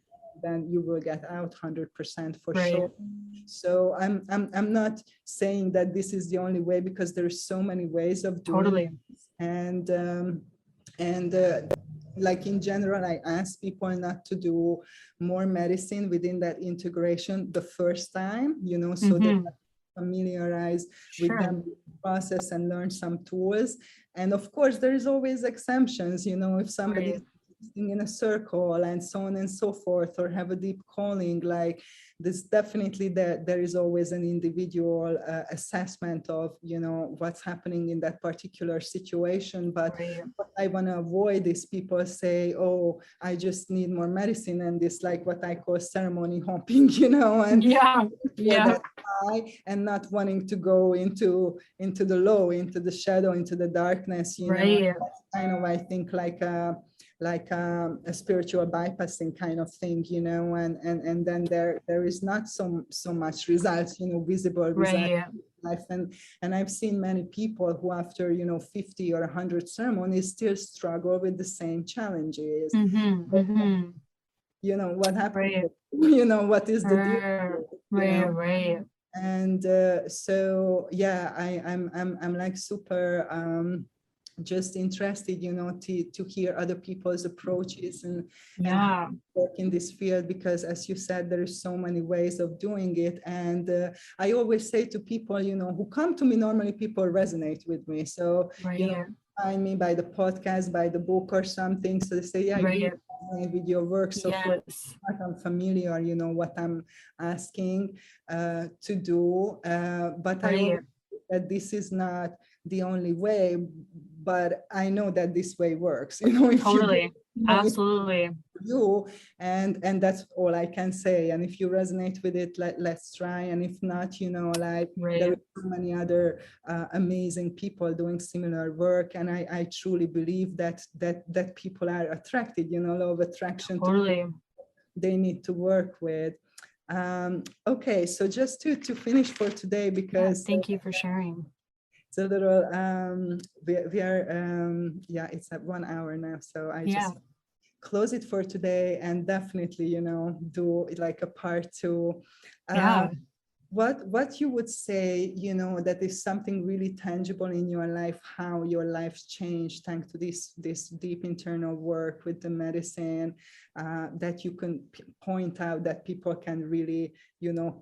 Then you will get out 100% for sure. So I'm not saying that this is the only way, because there's so many ways of doing it. And like in general, I ask people not to do more medicine within that integration the first time, so they familiarize with them process and learn some tools. And of course, there is always exemptions, if somebody in a circle and so on and so forth, or have a deep calling, like this, definitely there is always an individual assessment of, what's happening in that particular situation. But what I want to avoid is people say, oh, I just need more medicine, and this, like what I call ceremony hopping, and and not wanting to go into the low, into the shadow, into the darkness, That's kind of, I think, like a spiritual bypassing kind of thing, and then there is not so much results, visible results in life. And I've seen many people who, after 50 or 100 ceremonies, still struggle with the same challenges. What happened? What is the deal? And so I'm like super just interested, to hear other people's approaches and work in this field, because, as you said, there is so many ways of doing it. And I always say to people, who come to me, normally people resonate with me. So, find me by the podcast, by the book or something. So they say, you resonate with your work. So I'm familiar, what I'm asking to do. But I always think that this is not the only way, but I know that this way works, if absolutely. And that's all I can say. And if you resonate with it, let's try. And if not, there are so many other amazing people doing similar work. And I truly believe that people are attracted, law of attraction, to they need to work with. Okay, so just to finish for today, because thank you for sharing. It's a little we are it's at 1 hour now, so I just close it for today, and definitely do like a part 2. what you would say, that is something really tangible in your life, how your life's changed thanks to this deep internal work with the medicine, that you can point out that people can really,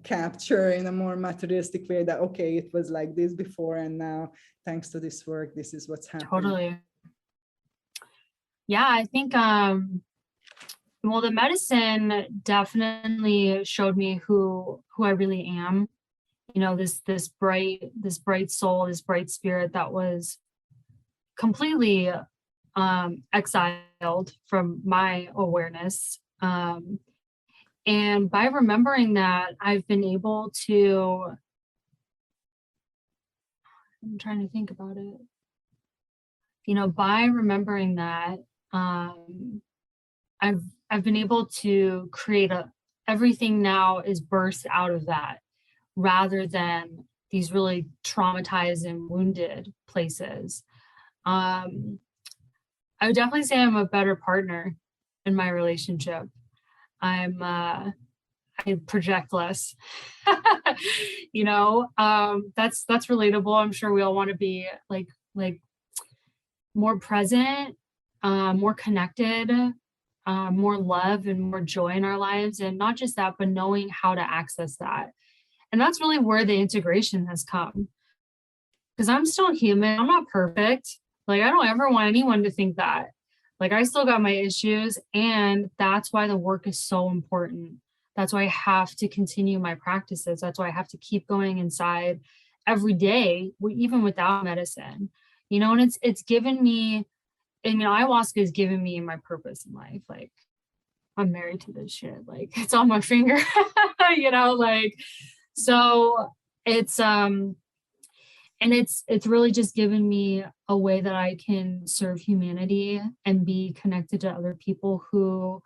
capture in a more materialistic way that, okay, it was like this before, and now thanks to this work, this is what's happening. Totally. Yeah, I think, well, the medicine definitely showed me who I really am. This bright soul, this bright spirit that was completely exiled from my awareness. And by remembering that, I've been able to, I'm trying to think about it. By remembering that, I've been able to create everything now is birthed out of that, rather than these really traumatized and wounded places. I would definitely say I'm a better partner in my relationship. I project less. That's relatable. I'm sure we all want to be like more present, more connected, more love and more joy in our lives. And not just that, but knowing how to access that. And that's really where the integration has come. Because I'm still human. I'm not perfect. I don't ever want anyone to think that. I still got my issues. And that's why the work is so important. That's why I have to continue my practices. That's why I have to keep going inside every day, even without medicine. And it's given me, ayahuasca has given me my purpose in life. I'm married to this shit. It's on my finger, so it's, and it's really just given me a way that I can serve humanity and be connected to other people who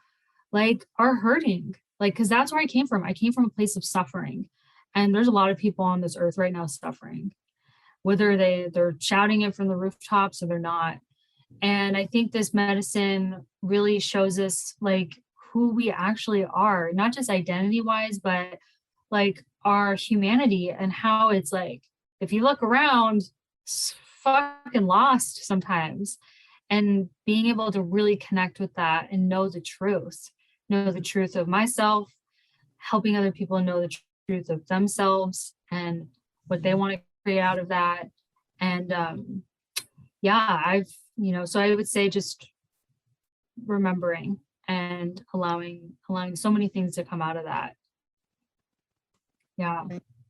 are hurting. Because that's where I came from. I came from a place of suffering. And there's a lot of people on this earth right now suffering, whether they're shouting it from the rooftops or they're not. And I think this medicine really shows us who we actually are, not just identity wise, but our humanity, and how it's if you look around, it's fucking lost sometimes. And being able to really connect with that and know the truth of myself, helping other people know the truth of themselves and what they want to create out of that. And so I would say just remembering and allowing so many things to come out of that. Yeah.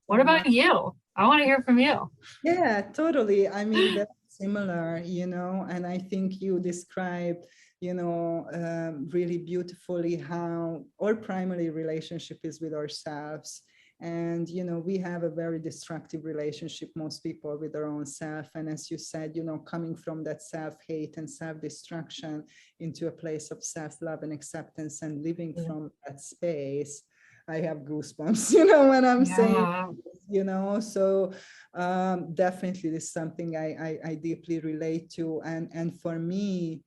What about you? I want to hear from you. Yeah, totally. I mean, that's similar, and I think you described, really beautifully how our primary relationship is with ourselves. And, we have a very destructive relationship, most people, with their own self. And as you said, coming from that self-hate and self-destruction into a place of self-love and acceptance and living from that space, I have goosebumps, when I'm saying, so definitely this is something I deeply relate to. And for me,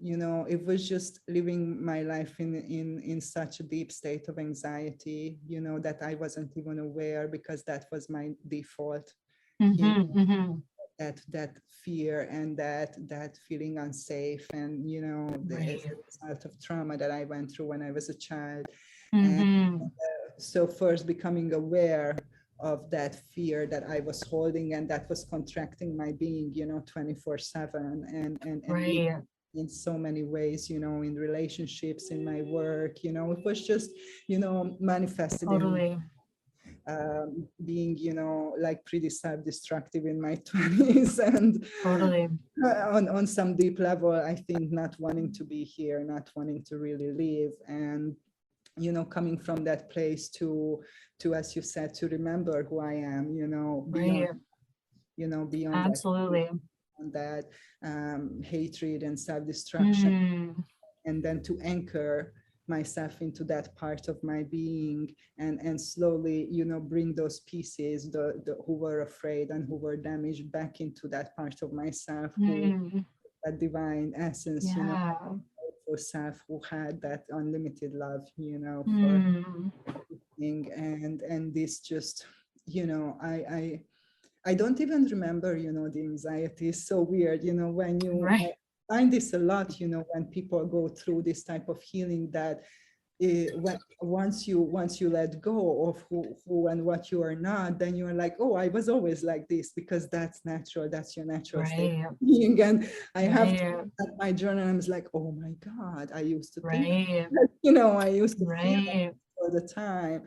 it was just living my life in such a deep state of anxiety, that I wasn't even aware, because that was my default. That fear and that feeling unsafe, and as a result of trauma that I went through when I was a child. And so first becoming aware of that fear that I was holding, and that was contracting my being 24/7, and in so many ways, in relationships, in my work, it was just manifested Totally. in being pretty self-destructive in my 20s, and Totally. On some deep level, I think not wanting to be here, not wanting to really live. And coming from that place to as you said, to remember who I am, beyond beyond absolutely that hatred and self-destruction, and then to anchor myself into that part of my being, and slowly bring those pieces, the who were afraid and who were damaged, back into that part of myself, who that divine essence, for self, who had that unlimited love, for everything. And this just you know, I don't even remember, you know, the anxiety is so weird, you know, when you Right. find this a lot, you know, when people go through this type of healing, that once you let go of who and what you are not, then you are like, oh, I was always like this, because that's natural, that's your natural state Right. of being. And I have to Right. look at my journal, and I was like, oh my God, I used to think Right. that, you know, I used to feel that Right. all the time,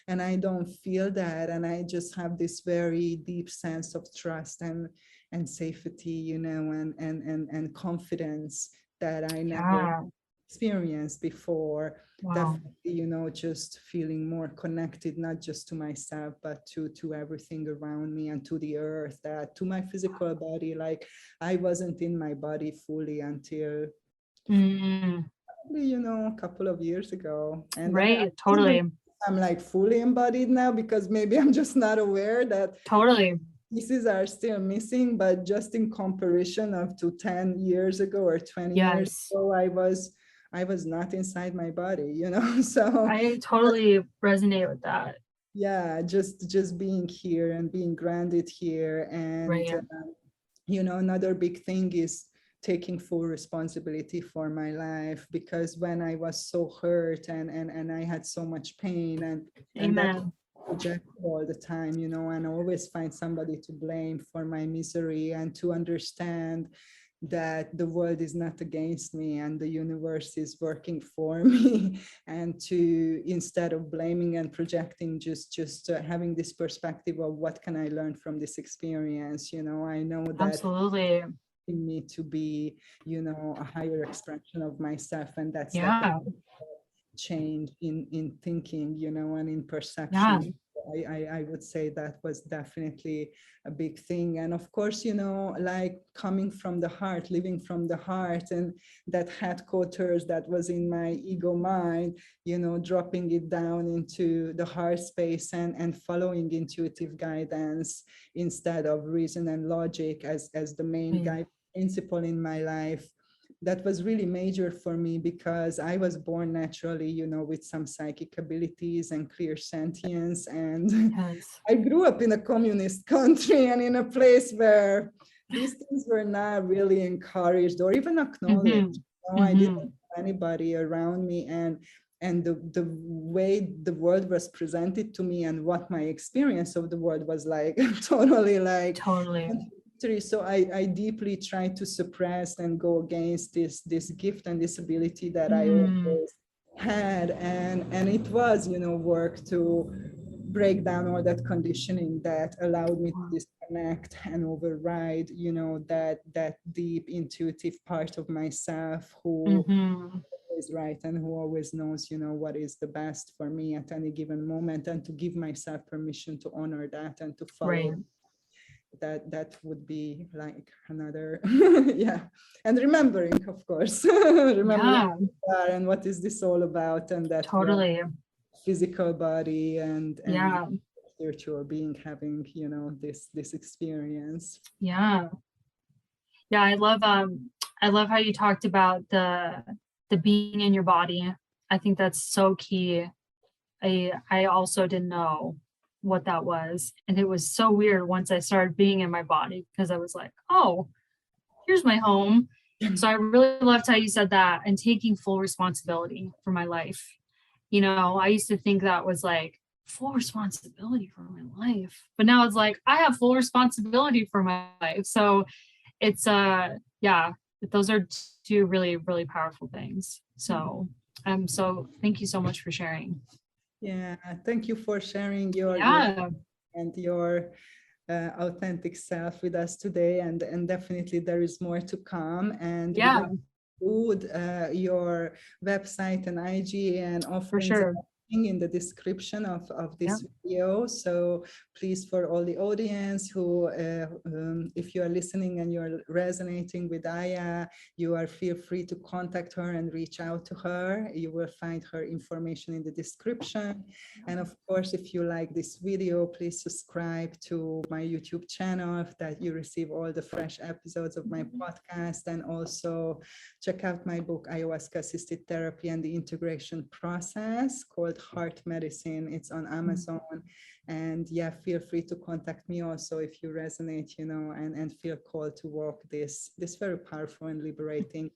and I don't feel that. And I just have this very deep sense of trust and safety, you know, and confidence that I never Yeah. experienced before. Wow. Definitely, you know, just feeling more connected, not just to myself, but to everything around me, and to the earth, that to my physical body. Like, I wasn't in my body fully until Mm, probably, you know, a couple of years ago. And I right. don't know if Totally. I'm like fully embodied now, because maybe I'm just not aware that Totally. pieces are still missing. But just in comparison of to 10 years ago or 20 years Yes. ago, I was not inside my body, you know. So I totally resonate with that. yeah, just being here and being grounded here. And Right. you know, another big thing is taking full responsibility for my life, because when I was so hurt and I had so much pain, and that Amen. project all the time, you know, and I always find somebody to blame for my misery, and to understand that the world is not against me and the universe is working for me. And to, instead of blaming and projecting, just having this perspective of what can I learn from this experience. You know, I know that Absolutely. in me to be, you know, a higher expression of myself, and that's like a Yeah. change in thinking, you know, and in Yeah. perception. I would say that was definitely a big thing. And of course, you know, like coming from the heart, living from the heart, and that headquarters that was in my ego mind, you know, dropping it down into the heart space, and following intuitive guidance instead of reason and logic as the main Mm. guide principle in my life. That was really major for me, because I was born naturally, you know, with some psychic abilities and clear sentience. And Yes. I grew up in a communist country, and in a place where these things were not really encouraged or even acknowledged. Mm-hmm. You know, I didn't Mm-hmm. have anybody around me, and the way the world was presented to me and what my experience of the world was like, totally like. Totally. So I deeply try to suppress and go against this gift and this ability that I Mm. always had. And it was, you know, work to break down all that conditioning that allowed me to disconnect and override, you know, that deep intuitive part of myself who Mm-hmm. is right and who always knows, you know, what is the best for me at any given moment, and to give myself permission to honor that and to follow Right. that would be like another. Yeah. And remembering, of course, remembering Yeah. who we are and what is this all about, and that we are Totally. physical body and Yeah. spiritual being, having, you know, this experience. Yeah. Yeah. I love how you talked about the being in your body. I think that's so key. I also didn't know what that was. And it was so weird once I started being in my body, because I was like, oh, here's my home. So I really loved how you said that, and taking full responsibility for my life. You know, I used to think that was like full responsibility for my life. But now it's like I have full responsibility for my life. So it's yeah, those are two really, really powerful things. So thank you so much for sharing. Yeah, thank you for sharing your Yeah. and your authentic self with us today. And definitely there is more to come, and we're Yeah, going to include your website and IG and for offerings and sure. everything in the description of Yeah, this video. So please, for all the audience who if you are listening and you're resonating with Aya, you are feel free to contact her and reach out to her. You will find her information in the description. And of course, if you like this video, please subscribe to my YouTube channel, that you receive all the fresh episodes of my podcast. And also check out my book, Ayahuasca Assisted Therapy and the Integration Process, called Heart Medicine. It's on Amazon. And yeah, feel free to contact me also if you resonate, and feel called to walk this very powerful and liberating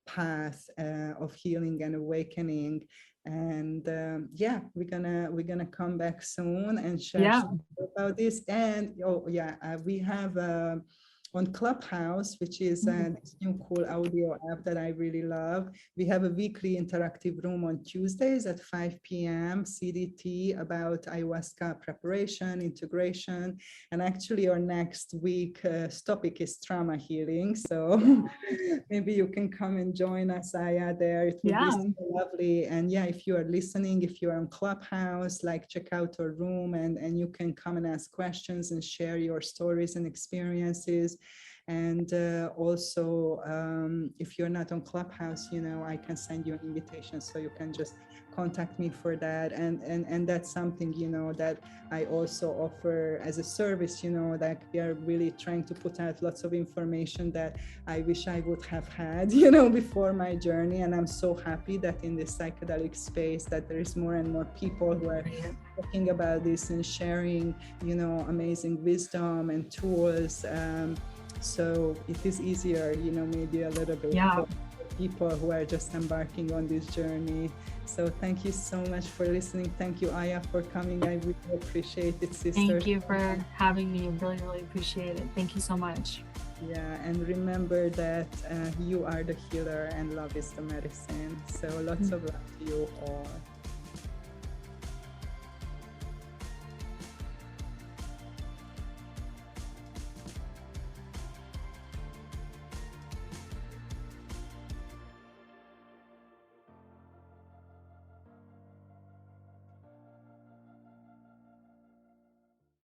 path of healing and awakening. And yeah, we're gonna come back soon and share about this. And we have on Clubhouse, which is this new cool audio app that I really love. We have a weekly interactive room on Tuesdays at 5 p.m. CDT about ayahuasca preparation, integration. And actually our next week's topic is trauma healing. So maybe you can come and join us, Aya, there. It would be so lovely. And yeah, if you are listening, if you are on Clubhouse, like check out our room and you can come and ask questions and share your stories and experiences. And also, if you're not on Clubhouse, I can send you an invitation so you can just contact me for that. And that's something, that I also offer as a service, that we are really trying to put out lots of information that I wish I would have had, before my journey. And I'm so happy that in this psychedelic space that there is more and more people who are talking about this and sharing, amazing wisdom and tools. So it is easier, maybe a little bit for people who are just embarking on this journey. So thank you so much for listening. Thank you, Aya, for coming. I really appreciate it, sister. Thank you for having me. Really, really appreciate it. Thank you so much. Yeah, and remember that you are the healer and love is the medicine. So lots of love to you all.